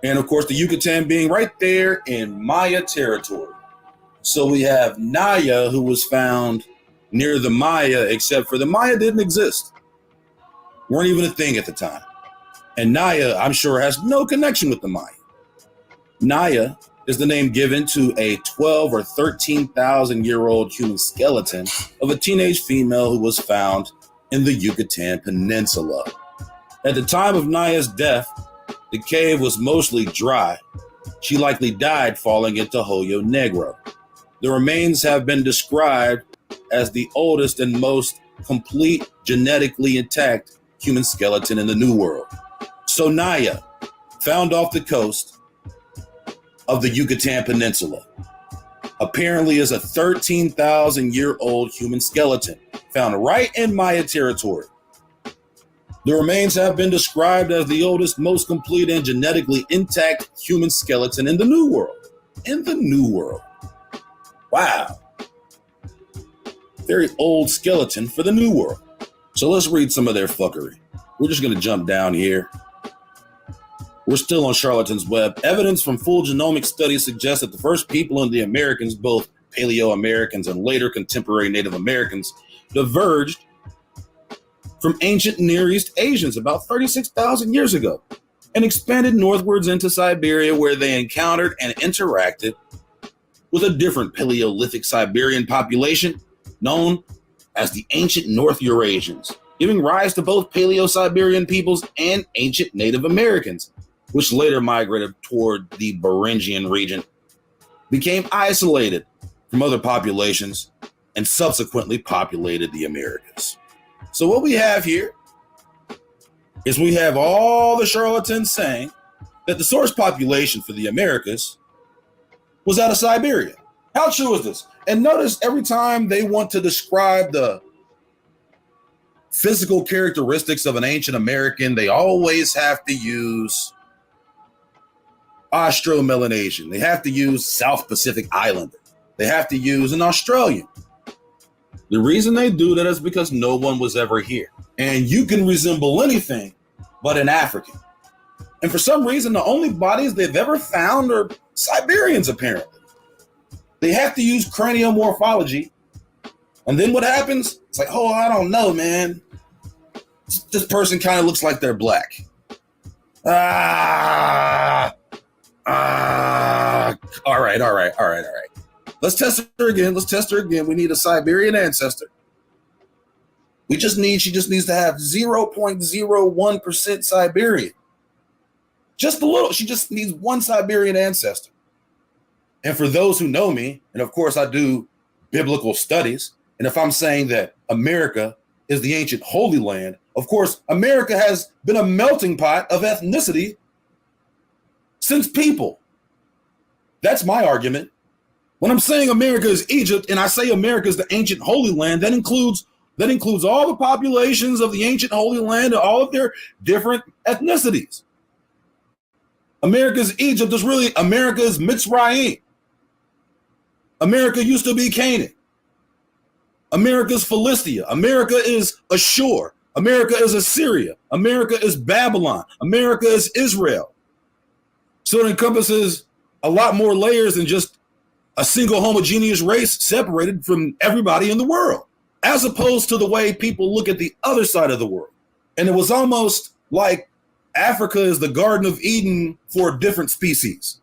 And of course, the Yucatan being right there in Maya territory. So we have Naya, who was found near the Maya, except for the Maya didn't exist. Weren't even a thing at the time. And Naya, I'm sure, has no connection with the Maya. Naya is the name given to a 12 or 13,000 year old human skeleton of a teenage female who was found in the Yucatan Peninsula. At the time of Naya's death, the cave was mostly dry. She likely died falling into Hoyo Negro. The remains have been described as the oldest and most complete genetically intact human skeleton in the New World. So Naya, found off the coast of the Yucatan Peninsula, apparently is a 13,000-year-old human skeleton found right in Maya territory. The remains have been described as the oldest, most complete, and genetically intact human skeleton in the New World. In the New World. Wow. Very old skeleton for the New World. So let's read some of their fuckery. We're just going to jump down here. We're still on Charlatan's Web. Evidence from full genomic studies suggests that the first people in the Americans, both Paleo-Americans and later contemporary Native Americans, diverged from ancient Near East Asians about 36,000 years ago and expanded northwards into Siberia, where they encountered and interacted with a different Paleolithic Siberian population known as the ancient North Eurasians, giving rise to both Paleo-Siberian peoples and ancient Native Americans, which later migrated toward the Beringian region, became isolated from other populations, and subsequently populated the Americas. So what we have here is we have all the charlatans saying that the source population for the Americas was out of Siberia. How true is this? And notice every time they want to describe the physical characteristics of an ancient American, they always have to use Austro-Melanesian. They have to use South Pacific Islander. They have to use an Australian. The reason they do that is because no one was ever here. And you can resemble anything but an African. And for some reason, the only bodies they've ever found are Siberians, apparently. They have to use craniomorphology. And then what happens? It's like, oh, I don't know, man. This person kind of looks like they're black. All right. Let's test her again. We need a Siberian ancestor. She just needs to have 0.01% Siberian. Just a little. She just needs one Siberian ancestor. And for those who know me, and of course I do biblical studies, and if I'm saying that America is the ancient Holy Land, of course, America has been a melting pot of ethnicity since people. That's my argument. When I'm saying America is Egypt and I say America is the ancient Holy Land, that includes all the populations of the ancient Holy Land and all of their different ethnicities. America's Egypt is really America's Mitzrayim. America used to be Canaan. America's Philistia. America is Ashur. America is Assyria. America is Babylon. America is Israel. So it encompasses a lot more layers than just a single homogeneous race separated from everybody in the world, as opposed to the way people look at the other side of the world. And it was almost like Africa is the Garden of Eden for different species.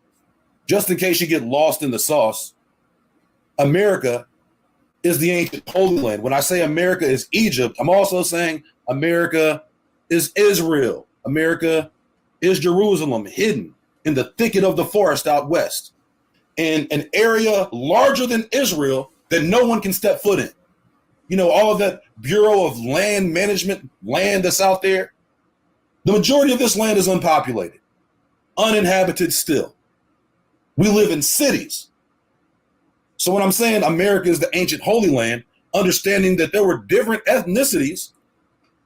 Just in case you get lost in the sauce, America is the ancient Holy Land. When I say America is Egypt, I'm also saying America is Israel. America is Jerusalem, hidden in the thicket of the forest out west, in an area larger than Israel that no one can step foot in. You know, all of that Bureau of Land Management land that's out there, the majority of this land is unpopulated, uninhabited still. We live in cities. So when I'm saying America is the ancient Holy Land, understanding that there were different ethnicities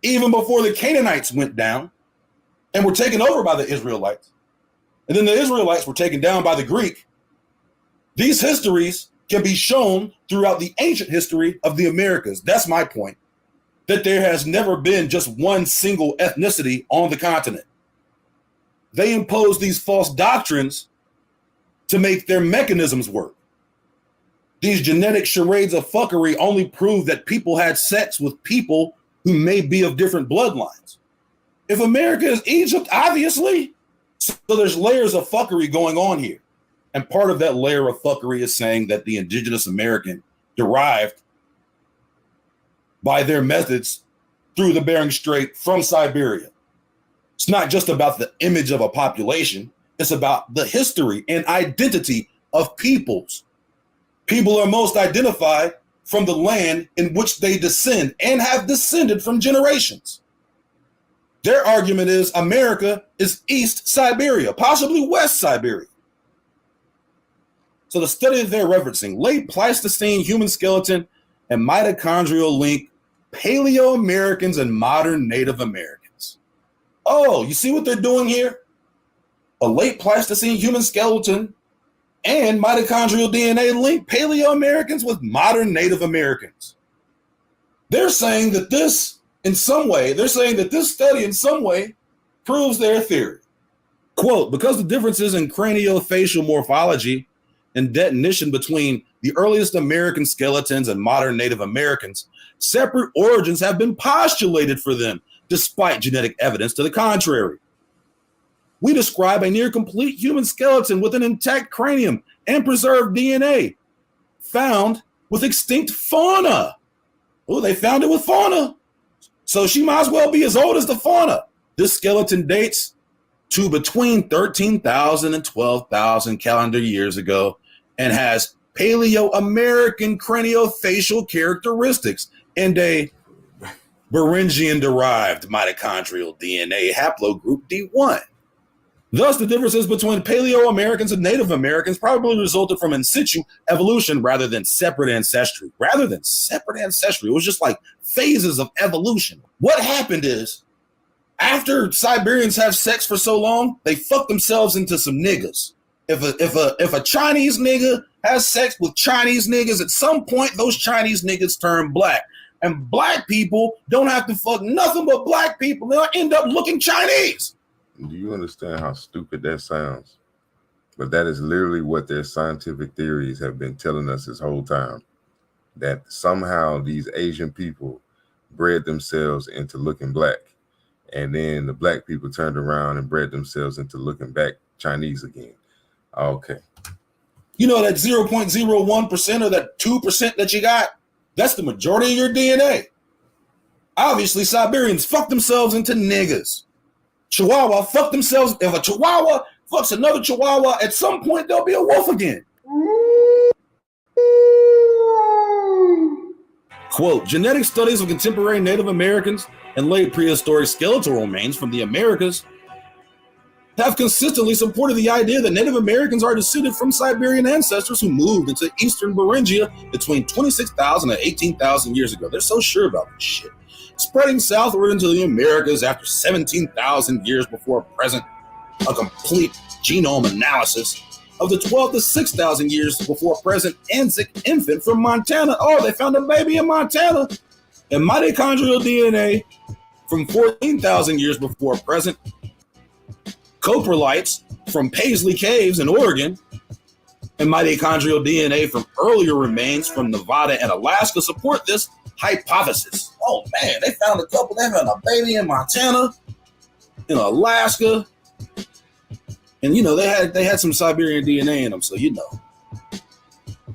even before the Canaanites went down, and were taken over by the Israelites, and then the Israelites were taken down by the Greek, these histories can be shown throughout the ancient history of the Americas. That's my point, that there has never been just one single ethnicity on the continent. They impose these false doctrines to make their mechanisms work. These genetic charades of fuckery only prove that people had sex with people who may be of different bloodlines. If America is Egypt, obviously, so there's layers of fuckery going on here. And part of that layer of fuckery is saying that the indigenous American derived by their methods through the Bering Strait from Siberia. It's not just about the image of a population. It's about the history and identity of peoples. People are most identified from the land in which they descend and have descended from generations. Their argument is America is East Siberia, possibly West Siberia. So the study that they're referencing, late Pleistocene human skeleton and mitochondrial link, Paleo-Americans and modern Native Americans. Oh, you see what they're doing here? A late Pleistocene human skeleton and mitochondrial DNA link Paleo-Americans with modern Native Americans. They're saying that this study in some way proves their theory. Quote, because the differences in craniofacial morphology and detonism between the earliest American skeletons and modern Native Americans, separate origins have been postulated for them, despite genetic evidence to the contrary. We describe a near complete human skeleton with an intact cranium and preserved DNA found with extinct fauna. Oh, they found it with fauna. So she might as well be as old as the fauna. This skeleton dates to between 13,000 and 12,000 calendar years ago and has Paleo-American craniofacial characteristics and a Beringian-derived mitochondrial DNA haplogroup D1. Thus, the differences between Paleo-Americans and Native Americans probably resulted from in situ evolution rather than separate ancestry. It was just like phases of evolution. What happened is, after Siberians have sex for so long, they fuck themselves into some niggas. If a Chinese nigga has sex with Chinese niggas, at some point those Chinese niggas turn black. And black people don't have to fuck nothing but black people. They'll end up looking Chinese. Do you understand how stupid that sounds? But that is literally what their scientific theories have been telling us this whole time. That somehow these Asian people bred themselves into looking black. And then the black people turned around and bred themselves into looking back Chinese again. Okay. You know that 0.01% or that 2% that you got? That's the majority of your DNA. Obviously, Siberians fuck themselves into niggas. Chihuahua fuck themselves. If a Chihuahua fucks another Chihuahua, at some point they'll be a wolf again. Quote, genetic studies of contemporary Native Americans and late prehistoric skeletal remains from the Americas have consistently supported the idea that Native Americans are descended from Siberian ancestors who moved into eastern Beringia between 26,000 and 18,000 years ago. They're so sure about this shit. Spreading southward into the Americas after 17,000 years before present, a complete genome analysis of the 12 to 6,000 years before present Anzac infant from Montana. Oh, they found a baby in Montana. And mitochondrial DNA from 14,000 years before present. Coprolites from Paisley Caves in Oregon. And mitochondrial DNA from earlier remains from Nevada and Alaska support this hypothesis. Oh man, they found a couple. They found a baby in Montana, in Alaska. And you know, they had some Siberian DNA in them, so you know.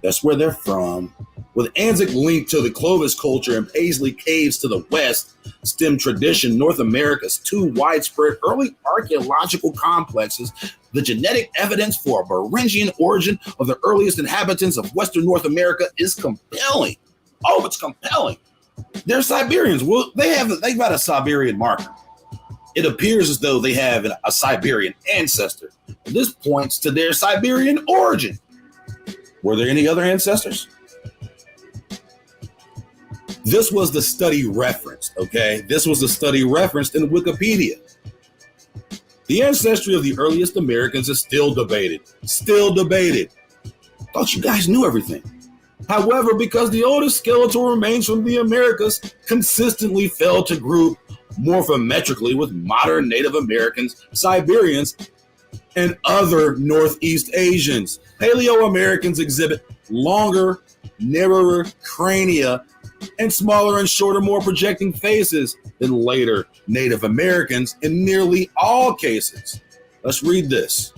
That's where they're from. With Anzac linked to the Clovis culture and Paisley Caves to the west, stem tradition, North America's two widespread early archaeological complexes, the genetic evidence for a Beringian origin of the earliest inhabitants of Western North America is compelling. Oh, it's compelling. They're Siberians. Well, they've got a Siberian marker. It appears as though they have a Siberian ancestor. This points to their Siberian origin. Were there any other ancestors? This was the study referenced, okay? This was the study referenced in Wikipedia. The ancestry of the earliest Americans is still debated. Still debated. Thought you guys knew everything. However, because the oldest skeletal remains from the Americas consistently failed to group morphometrically with modern Native Americans, Siberians, and other Northeast Asians, Paleo-Americans exhibit longer, narrower crania and smaller and shorter, more projecting faces than later Native Americans in nearly all cases. Let's read this.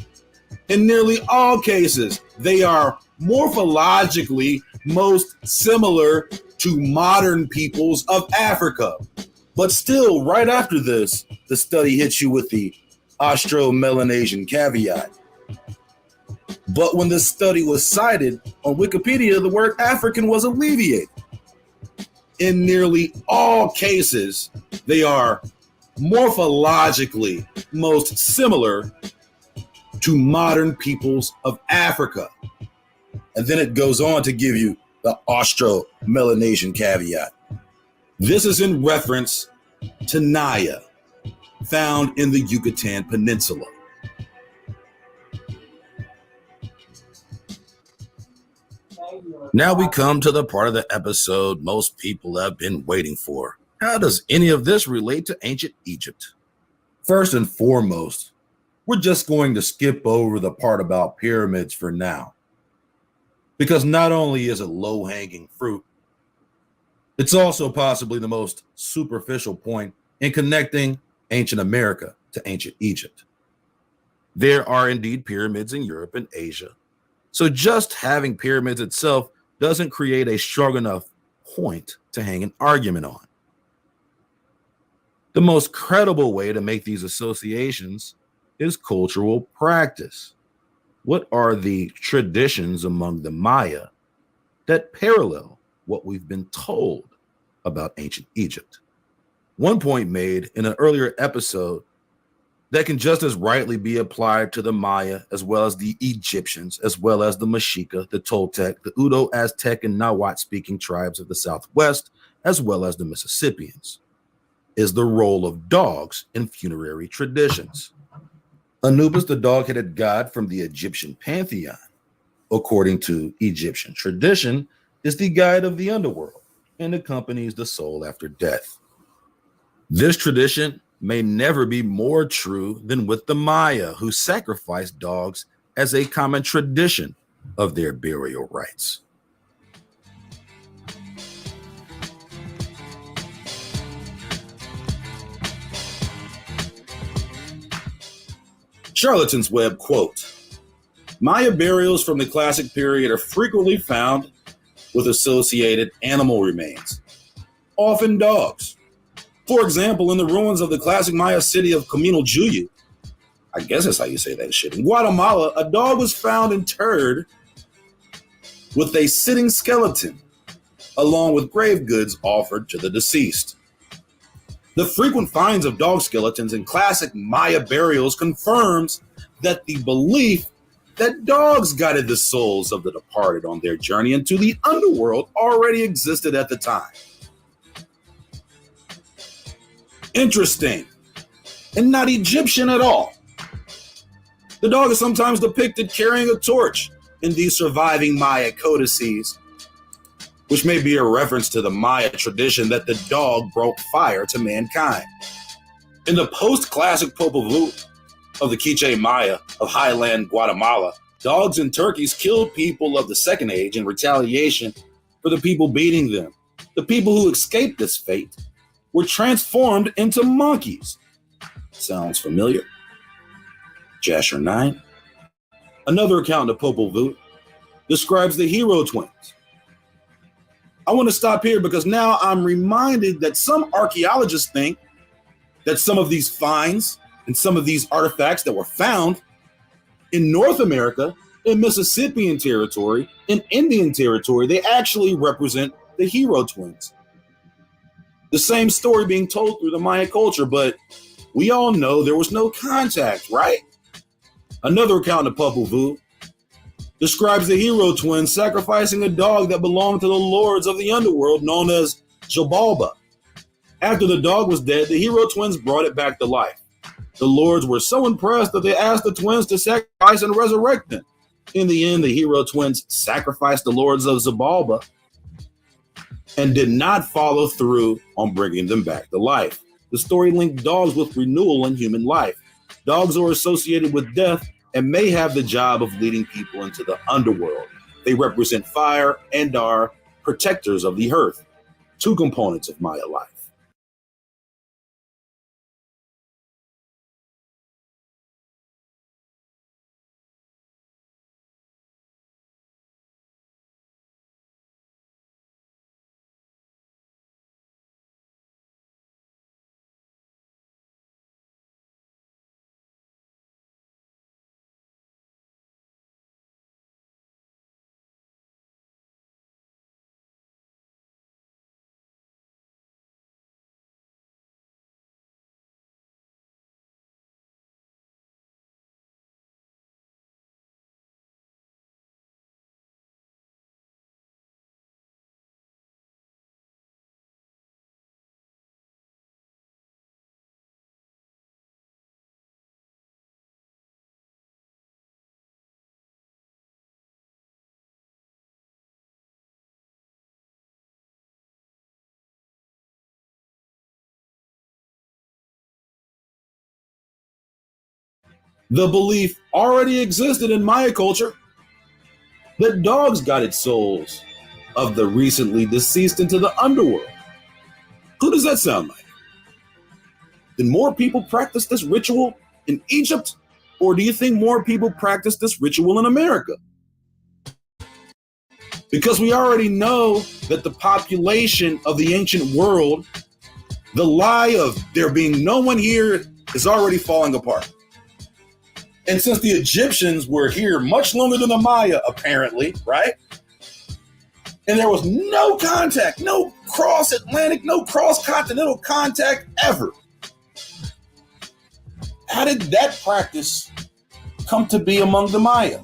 In nearly all cases, they are morphologically most similar to modern peoples of Africa. But still, right after this, the study hits you with the Austro-Melanesian caveat. But when this study was cited on Wikipedia, the word African was alleviated. In nearly all cases, they are morphologically most similar to modern peoples of Africa. And then it goes on to give you the Austro-Melanesian caveat. This is in reference to Naya, found in the Yucatan Peninsula. Now we come to the part of the episode most people have been waiting for. How does any of this relate to ancient Egypt? First and foremost, we're just going to skip over the part about pyramids for now. Because not only is it low-hanging fruit, it's also possibly the most superficial point in connecting ancient America to ancient Egypt. There are indeed pyramids in Europe and Asia, so just having pyramids itself doesn't create a strong enough point to hang an argument on. The most credible way to make these associations is cultural practice. What are the traditions among the Maya that parallel what we've been told about ancient Egypt? One point made in an earlier episode that can just as rightly be applied to the Maya, as well as the Egyptians, as well as the Mexica, the Toltec, the Udo, Aztec, and Nahuatl-speaking tribes of the Southwest, as well as the Mississippians, is the role of dogs in funerary traditions. Anubis, the dog-headed god from the Egyptian pantheon, according to Egyptian tradition, is the guide of the underworld and accompanies the soul after death. This tradition may never be more true than with the Maya, who sacrificed dogs as a common tradition of their burial rites. Charlatan's Web quote, Maya burials from the classic period are frequently found with associated animal remains, often dogs. For example, in the ruins of the classic Maya city of Cominaljuyu, I guess that's how you say that shit, in Guatemala, a dog was found interred with a sitting skeleton, along with grave goods offered to the deceased. The frequent finds of dog skeletons in classic Maya burials confirms that the belief that dogs guided the souls of the departed on their journey into the underworld already existed at the time. Interesting, and not Egyptian at all. The dog is sometimes depicted carrying a torch in these surviving Maya codices, which may be a reference to the Maya tradition that the dog brought fire to mankind. In the post-classic Popol Vuh of the Quiche Maya of highland Guatemala, dogs and turkeys killed people of the Second Age in retaliation for the people beating them. The people who escaped this fate were transformed into monkeys. Sounds familiar? Jasher 9. Another account of Popol Vuh describes the hero twins. I want to stop here because now I'm reminded that some archaeologists think that some of these finds and some of these artifacts that were found in North America, in Mississippian territory, in Indian territory, they actually represent the hero twins. The same story being told through the Maya culture, but we all know there was no contact, right? Another account of Popol Vuh describes the hero twins sacrificing a dog that belonged to the lords of the underworld known as Xibalba. After the dog was dead, the hero twins brought it back to life. The lords were so impressed that they asked the twins to sacrifice and resurrect them. In the end, the hero twins sacrificed the lords of Zabalba and did not follow through on bringing them back to life. The story linked dogs with renewal in human life. Dogs are associated with death and may have the job of leading people into the underworld. They represent fire and are protectors of the earth, two components of Maya life. The belief already existed in Maya culture that dogs guided souls of the recently deceased into the underworld. Who does that sound like? Did more people practice this ritual in Egypt, or do you think more people practice this ritual in America? Because we already know that the population of the ancient world, the lie of there being no one here, is already falling apart. And since the Egyptians were here much longer than the Maya, apparently, right? And there was no contact, no cross-Atlantic, no cross-continental contact ever. How did that practice come to be among the Maya?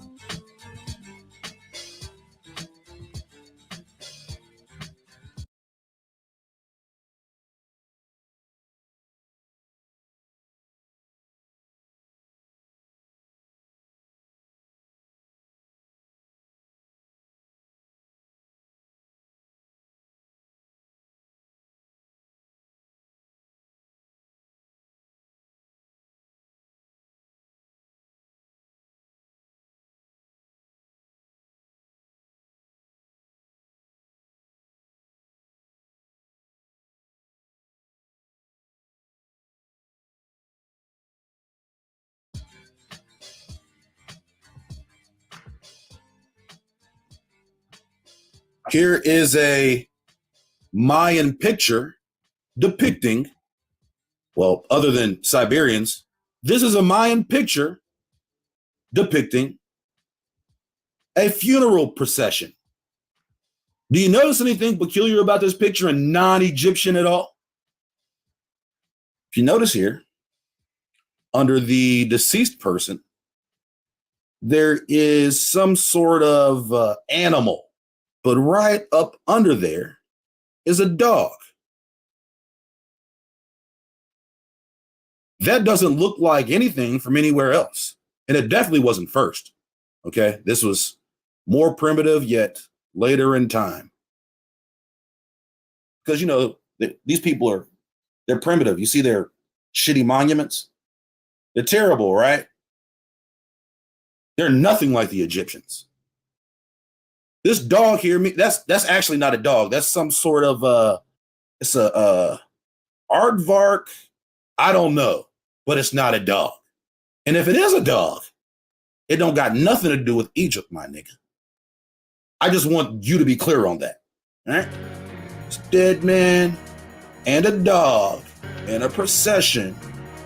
Here is a Mayan picture depicting, well, other than Siberians, this is a Mayan picture depicting a funeral procession. Do you notice anything peculiar about this picture and non-Egyptian at all? If you notice here, under the deceased person, there is some sort of animal. But right up under there is a dog. That doesn't look like anything from anywhere else. And it definitely wasn't first. Okay, this was more primitive, yet later in time. Because, you know, these people they're primitive. You see their shitty monuments? They're terrible, right? They're nothing like the Egyptians. This dog here, that's actually not a dog. That's some sort of it's a aardvark. I don't know, but it's not a dog. And if it is a dog, it don't got nothing to do with Egypt, my nigga. I just want you to be clear on that. All right? It's a dead man and a dog in a procession,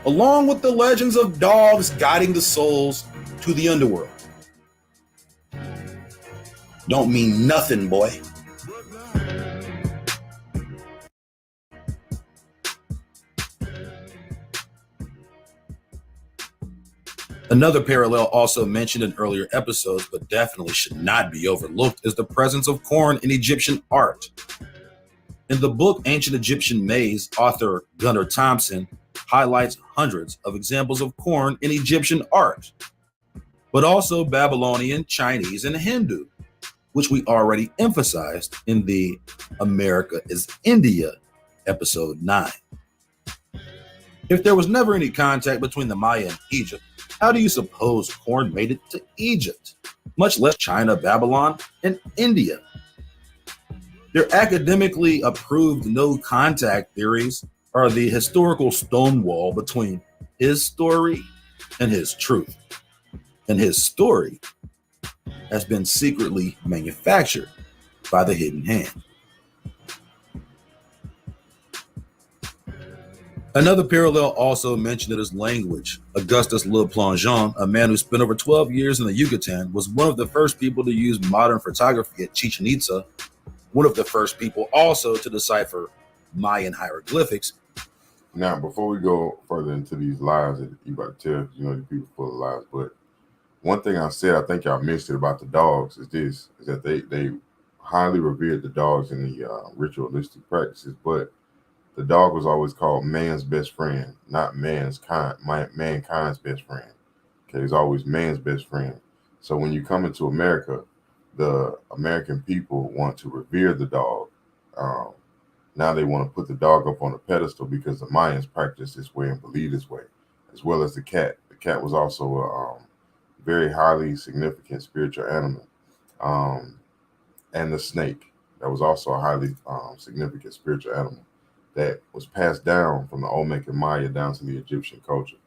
along with the legends of dogs guiding the souls to the underworld. Don't mean nothing, boy. Another parallel also mentioned in earlier episodes, but definitely should not be overlooked, is the presence of corn in Egyptian art. In the book Ancient Egyptian Maize, author Gunnar Thompson highlights hundreds of examples of corn in Egyptian art, but also Babylonian, Chinese, and Hindu, which we already emphasized in the America is India episode 9. If there was never any contact between the Maya and Egypt, how do you suppose corn made it to Egypt, much less China, Babylon, and India? Their academically approved no contact theories are the historical stonewall between his story and his truth. And his story has been secretly manufactured by the hidden hand. Another parallel also mentioned in his language. Augustus Le Plongeon, a man who spent over 12 years in the Yucatan, was one of the first people to use modern photography at Chichen Itza, one of the first people also to decipher Mayan hieroglyphics. Now, before we go further into these lies that you about to tell, you know, these people full of lies, but one thing I said, I think y'all missed it about the dogs, is that they highly revered the dogs in the ritualistic practices, but the dog was always called man's best friend, not mankind's best friend. Okay, it's always man's best friend. So when you come into America, the American people want to revere the dog. Now they want to put the dog up on a pedestal because the Mayans practiced this way and believed this way, as well as the cat. The cat was also a very highly significant spiritual animal. And the snake, that was also a highly significant spiritual animal that was passed down from the Olmec and Maya down to the Egyptian culture.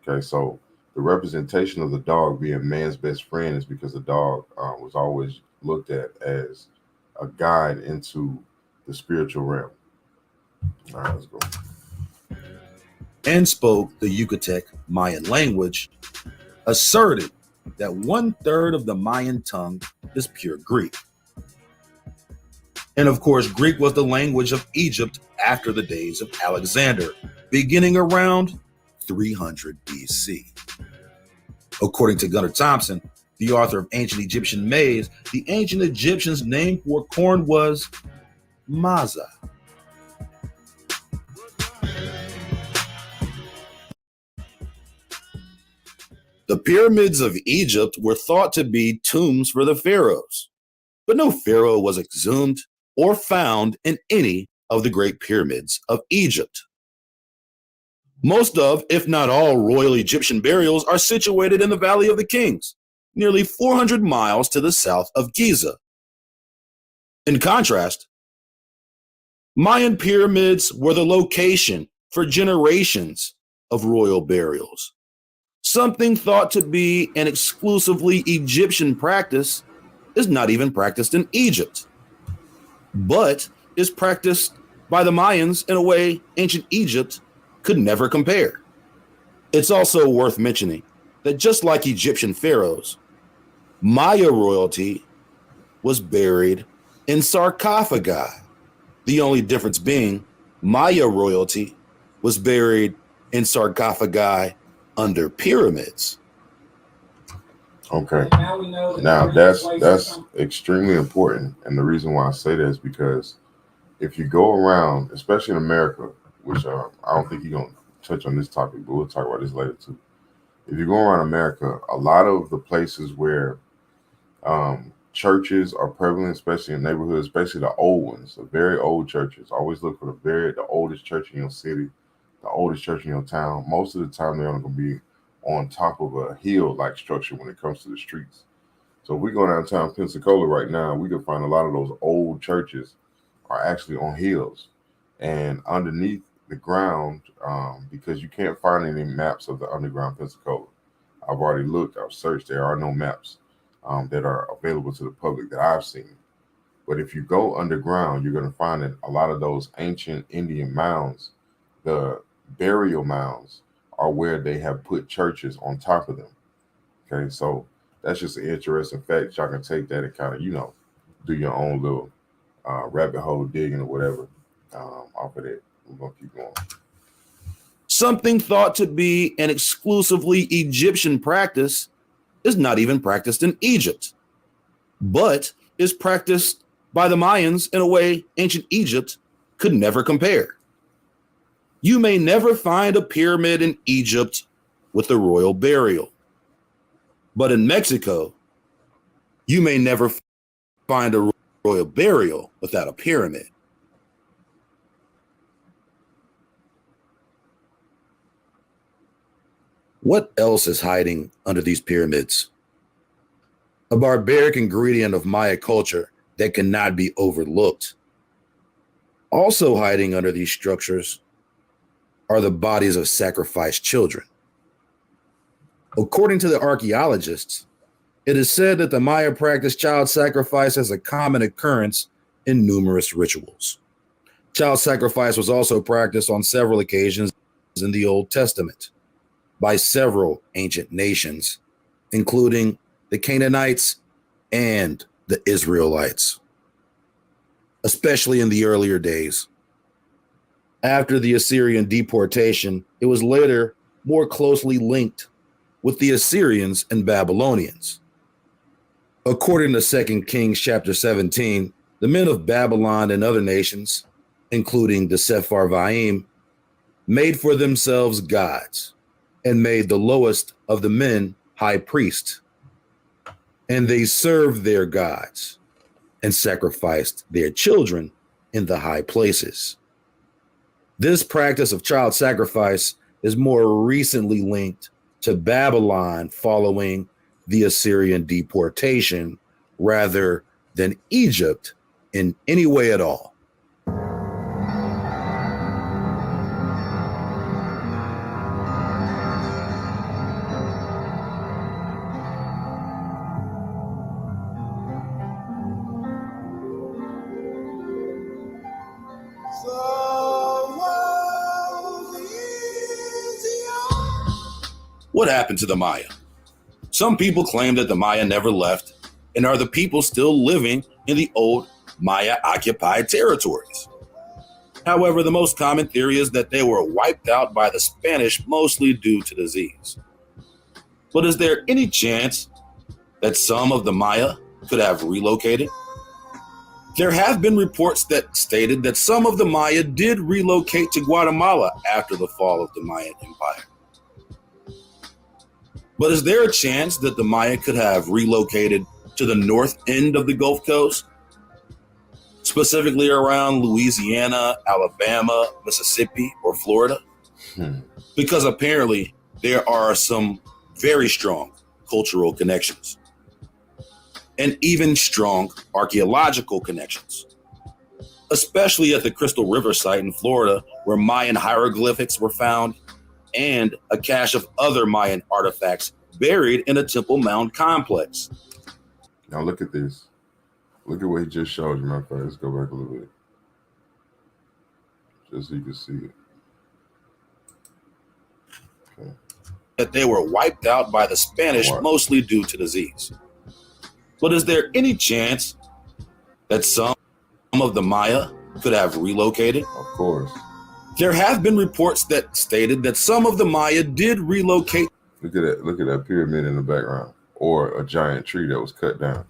Okay, so the representation of the dog being man's best friend is because the dog was always looked at as a guide into the spiritual realm. All right, let's go. And spoke the Yucatec Mayan language, asserted that 1/3 of the Mayan tongue is pure Greek. And of course, Greek was the language of Egypt after the days of Alexander, beginning around 300 BC. According to Gunnar Thompson, the author of Ancient Egyptian Maize, the ancient Egyptians' name for corn was maza. The pyramids of Egypt were thought to be tombs for the pharaohs, but no pharaoh was exhumed or found in any of the great pyramids of Egypt. Most of, if not all, royal Egyptian burials are situated in the Valley of the Kings, nearly 400 miles to the south of Giza. In contrast, Mayan pyramids were the location for generations of royal burials. Something thought to be an exclusively Egyptian practice is not even practiced in Egypt, but is practiced by the Mayans in a way ancient Egypt could never compare. It's also worth mentioning that just like Egyptian pharaohs, Maya royalty was buried in sarcophagi. The only difference being Maya royalty was buried in sarcophagi under pyramids. Okay. Now that's extremely important, and the reason why I say that is because if you go around, especially in America, which I don't think you're gonna touch on this topic, but we'll talk about this later too. If you go around America, a lot of the places where churches are prevalent, especially in neighborhoods, especially the old ones, the very old churches. Always look for the oldest church in your city, the oldest church in your town. Most of the time, they're going to be on top of a hill-like structure when it comes to the streets. So if we go downtown Pensacola right now, we can find a lot of those old churches are actually on hills and underneath the ground, because you can't find any maps of the underground Pensacola. I've already looked, I've searched, there are no maps that are available to the public that I've seen. But if you go underground, you're going to find that a lot of those ancient Indian mounds, the burial mounds, are where they have put churches on top of them. Okay, so that's just an interesting fact. Y'all can take that and kind of, do your own little rabbit hole digging or whatever off of that. We're going to keep going. Something thought to be an exclusively Egyptian practice is not even practiced in Egypt, but is practiced by the Mayans in a way ancient Egypt could never compare. You may never find a pyramid in Egypt with a royal burial. But in Mexico, you may never find a royal burial without a pyramid. What else is hiding under these pyramids? A barbaric ingredient of Maya culture that cannot be overlooked. Also hiding under these structures are the bodies of sacrificed children. According to the archaeologists, it is said that the Maya practiced child sacrifice as a common occurrence in numerous rituals. Child sacrifice was also practiced on several occasions in the Old Testament by several ancient nations, including the Canaanites and the Israelites, especially in the earlier days. After the Assyrian deportation, it was later more closely linked with the Assyrians and Babylonians. According to 2 Kings chapter 17, the men of Babylon and other nations, including the Sepharvaim, made for themselves gods and made the lowest of the men high priest. And they served their gods and sacrificed their children in the high places. This practice of child sacrifice is more recently linked to Babylon following the Assyrian deportation rather than Egypt in any way at all. What happened to the Maya? Some people claim that the Maya never left and are the people still living in the old Maya-occupied territories. However, the most common theory is that they were wiped out by the Spanish, mostly due to disease. But is there any chance that some of the Maya could have relocated? There have been reports that stated that some of the Maya did relocate to Guatemala after the fall of the Mayan Empire. But is there a chance that the Maya could have relocated to the north end of the Gulf Coast, specifically around Louisiana, Alabama, Mississippi, or Florida? Because apparently there are some very strong cultural connections and even strong archaeological connections, especially at the Crystal River site in Florida, where Mayan hieroglyphics were found and a cache of other Mayan artifacts buried in a Temple Mound complex. Now look at this. Look at what he just showed you, my friend. Let's go back a little bit. Just so you can see it. Okay. That they were wiped out by the Spanish, mostly due to disease. But is there any chance that some of the Maya could have relocated? Of course. There have been reports that stated that some of the Maya did relocate. Look at that pyramid in the background, or a giant tree that was cut down.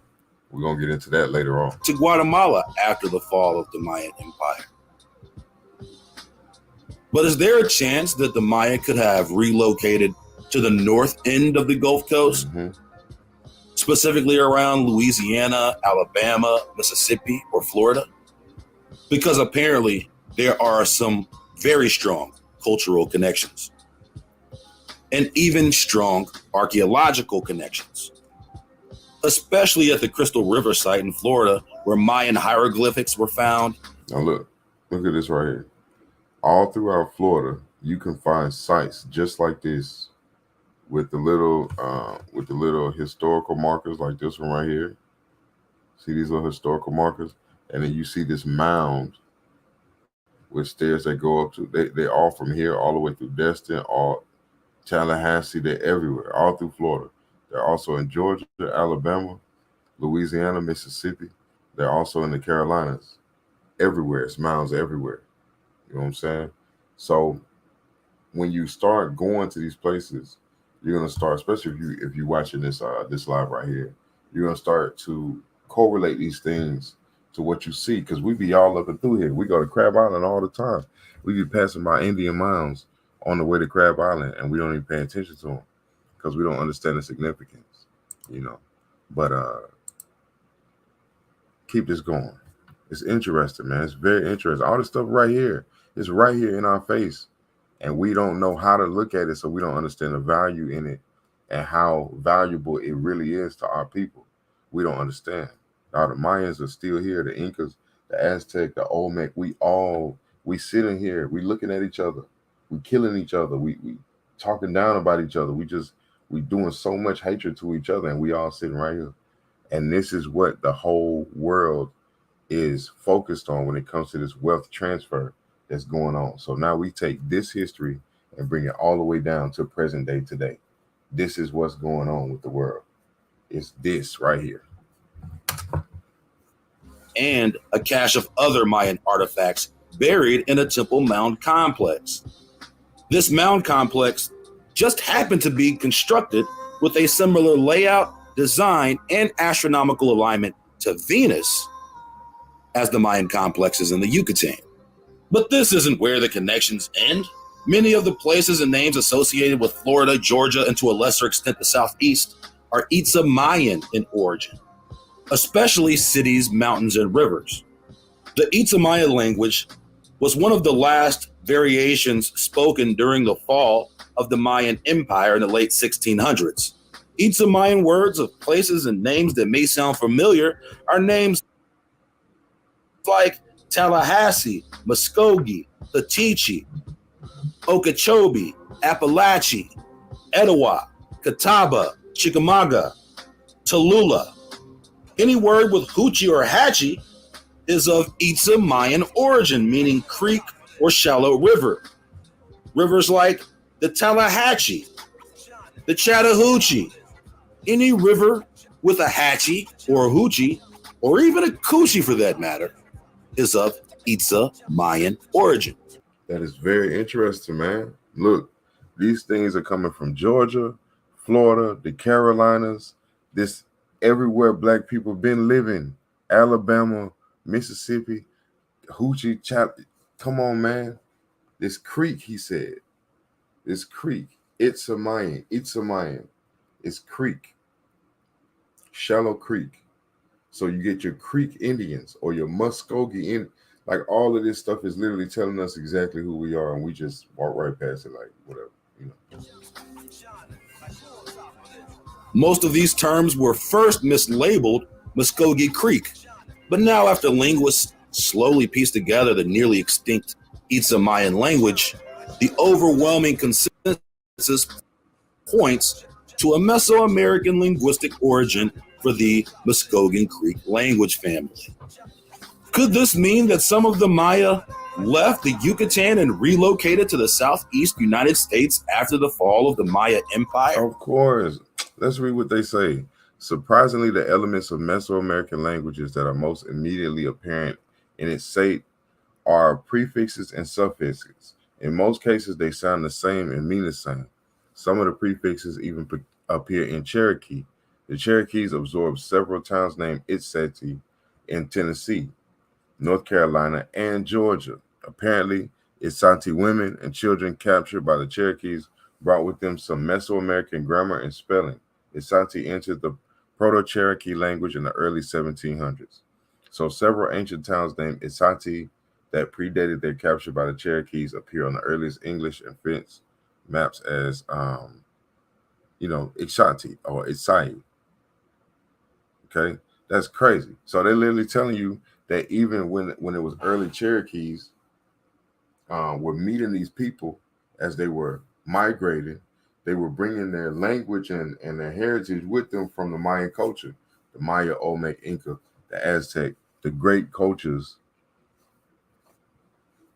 We're gonna get into that later on. To Guatemala after the fall of the Mayan Empire. But is there a chance that the Maya could have relocated to the north end of the Gulf Coast, specifically around Louisiana, Alabama, Mississippi, or Florida? Because apparently there are some very strong cultural connections and even strong archaeological connections, especially at the Crystal River site in Florida, where Mayan hieroglyphics were found. Now look at this right here. All throughout Florida, you can find sites just like this with the little historical markers like this one right here. See these little historical markers? And then you see this mound with stairs that go up to, they all from here all the way through Destin, all Tallahassee, they're everywhere, all through Florida. They're also in Georgia, Alabama, Louisiana, Mississippi. They're also in the Carolinas. Everywhere, it's mounds everywhere. You know what I'm saying? So when you start going to these places, you're gonna start, especially if you're watching this live right here, you're gonna start to correlate these things to what you see, because we be all up and through here. We go to Crab Island all the time. We be passing by Indian mounds on the way to Crab Island, and we don't even pay attention to them because we don't understand the significance, you know. But keep this going. It's interesting, man. It's very interesting. All this stuff right here is right here in our face, and we don't know how to look at it, so we don't understand the value in it and how valuable it really is to our people. We don't understand. Now the Mayans are still here, the Incas, the Aztec, the Olmec. We sitting here, we looking at each other, we killing each other, we talking down about each other. We doing so much hatred to each other, and we all sitting right here. And this is what the whole world is focused on when it comes to this wealth transfer that's going on. So now we take this history and bring it all the way down to present day today. This is what's going on with the world. It's this right here. And a cache of other Mayan artifacts buried in a temple mound complex. This mound complex just happened to be constructed with a similar layout, design, and astronomical alignment to Venus as the Mayan complexes in the Yucatan. But this isn't where the connections end. Many of the places and names associated with Florida, Georgia, and to a lesser extent the Southeast are Itza Mayan in origin, especially cities, mountains, and rivers. The Itza Maya language was one of the last variations spoken during the fall of the Mayan Empire in the late 1600s. Itza Mayan words of places and names that may sound familiar are names like Tallahassee, Muskogee, Latichi, Okeechobee, Appalachie, Etowah, Catawba, Chickamauga, Tallulah. Any word with Hoochie or Hatchie is of Itza Mayan origin, meaning creek or shallow river. Rivers like the Tallahatchie, the Chattahoochee. Any river with a Hatchie or a Hoochie, or even a Coochie for that matter, is of Itza Mayan origin. That is very interesting, man. Look, these things are coming from Georgia, Florida, the Carolinas, this everywhere black people been living, Alabama, Mississippi, Hoochie, come on, man. This creek, he said, this creek, Itza Mayan, it's creek, shallow creek. So you get your Creek Indians or your Muskogee in, like all of this stuff is literally telling us exactly who we are, and we just walk right past it like whatever, you know. Most of these terms were first mislabeled Muskogee Creek, but now after linguists slowly pieced together the nearly extinct Itza Mayan language, the overwhelming consensus points to a Mesoamerican linguistic origin for the Muskogee Creek language family. Could this mean that some of the Maya left the Yucatan and relocated to the Southeast United States after the fall of the Maya Empire? Of course. Let's read what they say. Surprisingly, the elements of Mesoamerican languages that are most immediately apparent in its state are prefixes and suffixes. In most cases, they sound the same and mean the same. Some of the prefixes even appear in Cherokee. The Cherokees absorbed several towns named Itzati in Tennessee, North Carolina, and Georgia. Apparently, Itzati women and children captured by the Cherokees brought with them some Mesoamerican grammar and spelling. Itzati entered the Proto-Cherokee language in the early 1700s. So several ancient towns named Itzati that predated their capture by the Cherokees appear on the earliest English and French maps as, Ixati or Itzai. Okay, that's crazy. So they're literally telling you that even when it was early Cherokees were meeting these people as they were migrating, they were bringing their language and their heritage with them from the Mayan culture, the Maya, Olmec, Inca, the Aztec, the great cultures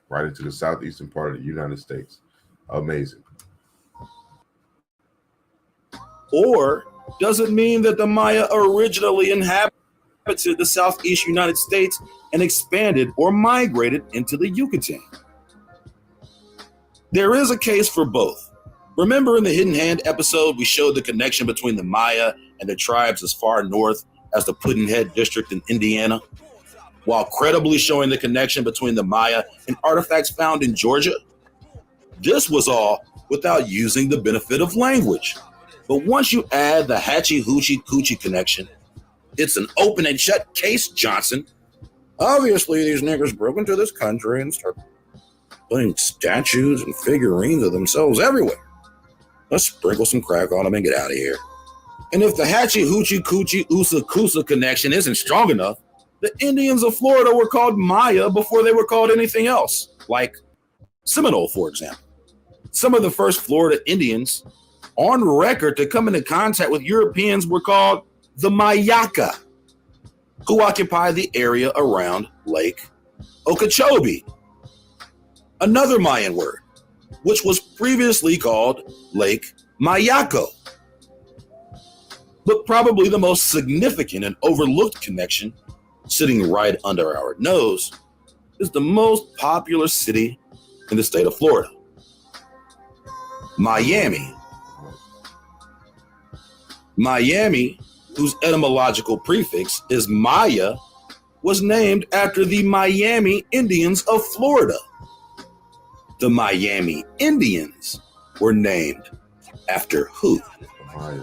right into the southeastern part of the United States. Amazing. Or does it mean that the Maya originally inhabited the Southeast United States and expanded or migrated into the Yucatan? There is a case for both. Remember in the Hidden Hand episode, we showed the connection between the Maya and the tribes as far north as the Pudd'nhead district in Indiana? while credibly showing the connection between the Maya and artifacts found in Georgia. This was all without using the benefit of language. But once you add the Hatchie Hoochie Coochie connection, it's an open and shut case, Johnson. Obviously, these niggers broke into this country and started putting statues and figurines of themselves everywhere. Let's sprinkle some crack on them and get out of here. And if the Hatchie Hoochie Coochie Usa Kusa connection isn't strong enough, the Indians of Florida were called Maya before they were called anything else, like Seminole, for example. Some of the first Florida Indians on record to come into contact with Europeans were called the Mayaka, who occupy the area around Lake Okeechobee. Another Mayan word, which was previously called Lake Mayako. But probably the most significant and overlooked connection, sitting right under our nose, is the most popular city in the state of Florida, Miami. Miami, whose etymological prefix is Maya, was named after the Miami Indians of Florida. The Miami Indians were named after who? Maya.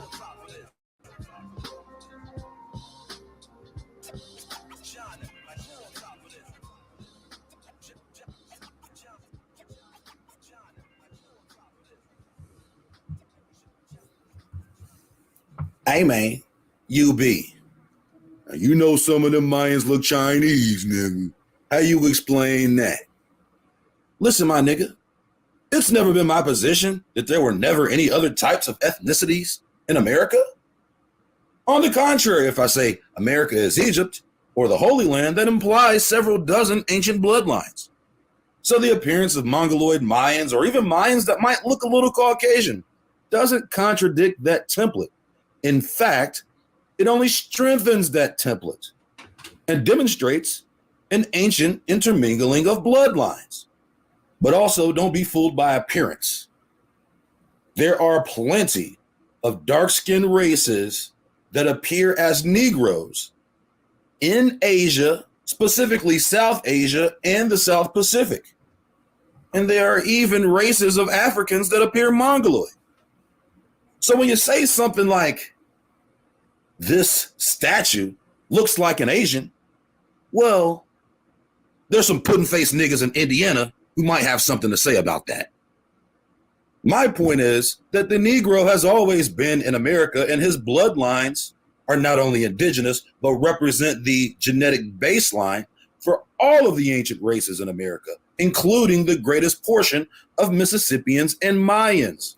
Hey man, you be. Now, you know some of them Mayans look Chinese, nigga. How you explain that? Listen, my nigga, it's never been my position that there were never any other types of ethnicities in America. On the contrary, if I say America is Egypt or the Holy Land, that implies several dozen ancient bloodlines. So the appearance of Mongoloid Mayans or even Mayans that might look a little Caucasian doesn't contradict that template. In fact, it only strengthens that template and demonstrates an ancient intermingling of bloodlines. But also don't be fooled by appearance. There are plenty of dark-skinned races that appear as Negroes in Asia, specifically South Asia and the South Pacific. And there are even races of Africans that appear Mongoloid. So when you say something like, this statue looks like an Asian, well, there's some pudding-faced niggas in Indiana who might have something to say about that. My point is that the Negro has always been in America, and his bloodlines are not only indigenous, but represent the genetic baseline for all of the ancient races in America, including the greatest portion of Mississippians and Mayans.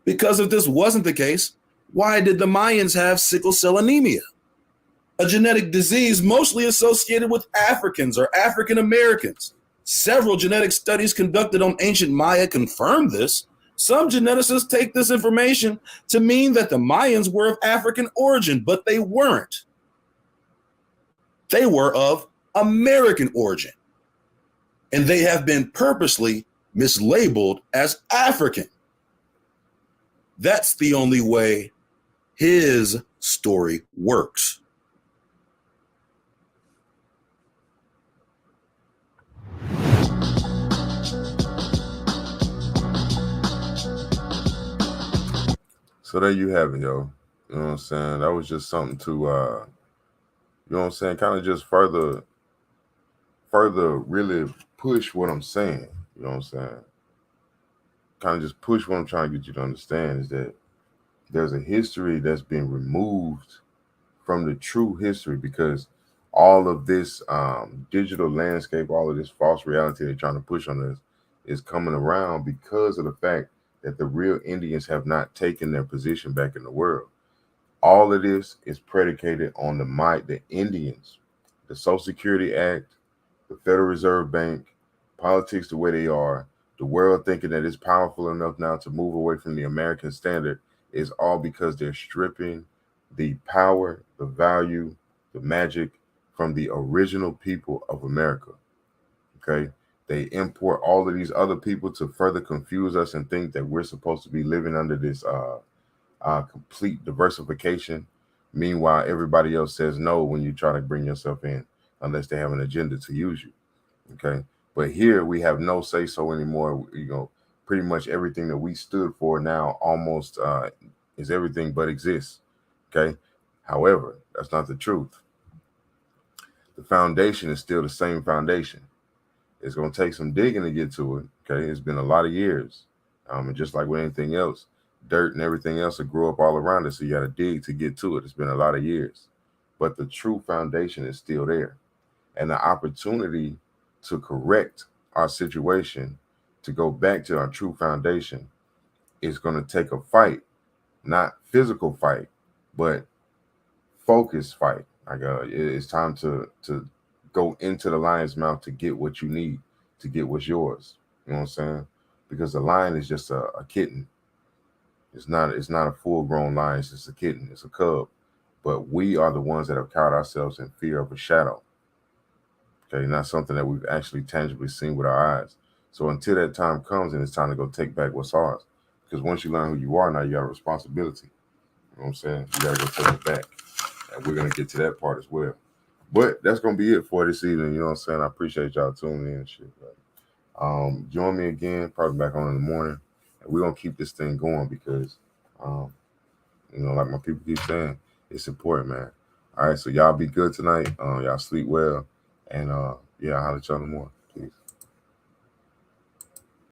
Because if this wasn't the case, why did the Mayans have sickle cell anemia? A genetic disease mostly associated with Africans or African Americans. Several genetic studies conducted on ancient Maya confirm this. Some geneticists take this information to mean that the Mayans were of African origin, but they weren't. They were of American origin, and they have been purposely mislabeled as African. That's the only way his story works. So there you have it, yo. You know what I'm saying? That was just something to, you know what I'm saying? Kind of just further really push what I'm saying. You know what I'm saying? Kind of just push what I'm trying to get you to understand is that there's a history that's been removed from the true history because all of this digital landscape, all of this false reality they're trying to push on us is coming around because of the fact that the real Indians have not taken their position back in the world. All of this is predicated on the Indians, the Social Security Act, the Federal Reserve Bank, politics the way they are, the world thinking that it's powerful enough now to move away from the American standard is all because they're stripping the power, the value, the magic from the original people of America. Okay? They import all of these other people to further confuse us and think that we're supposed to be living under this complete diversification. Meanwhile, everybody else says no when you try to bring yourself in. unless they have an agenda to use you. Okay. But here we have no say so anymore. You know, pretty much everything that we stood for now almost is everything but exists. Okay. However, that's not the truth. The foundation is still the same foundation. It's going to take some digging to get to it. Okay. It's been a lot of years. And just like with anything else, dirt and everything else will grow up all around us. So you got to dig to get to it. It's been a lot of years. But the true foundation is still there. And the opportunity to correct our situation, to go back to our true foundation, is going to take a fight, not physical fight, but focused fight. Like it's time to go into the lion's mouth to get what you need, to get what's yours. You know what I'm saying? Because the lion is just a kitten. It's not a full-grown lion. It's just a kitten. It's a cub. But we are the ones that have caught ourselves in fear of a shadow. Okay, not something that we've actually tangibly seen with our eyes. So until that time comes and it's time to go take back what's ours. Because once you learn who you are, now you got a responsibility. You know what I'm saying? You got to go take it back. And we're going to get to that part as well. But that's going to be it for this evening. You know what I'm saying? I appreciate y'all tuning in and shit. But, join me again, probably back on in the morning. And we're going to keep this thing going because, you know, like my people keep saying, it's important, man. All right, so y'all be good tonight. Y'all sleep well. And, yeah, I'll holler at y'all in the morning.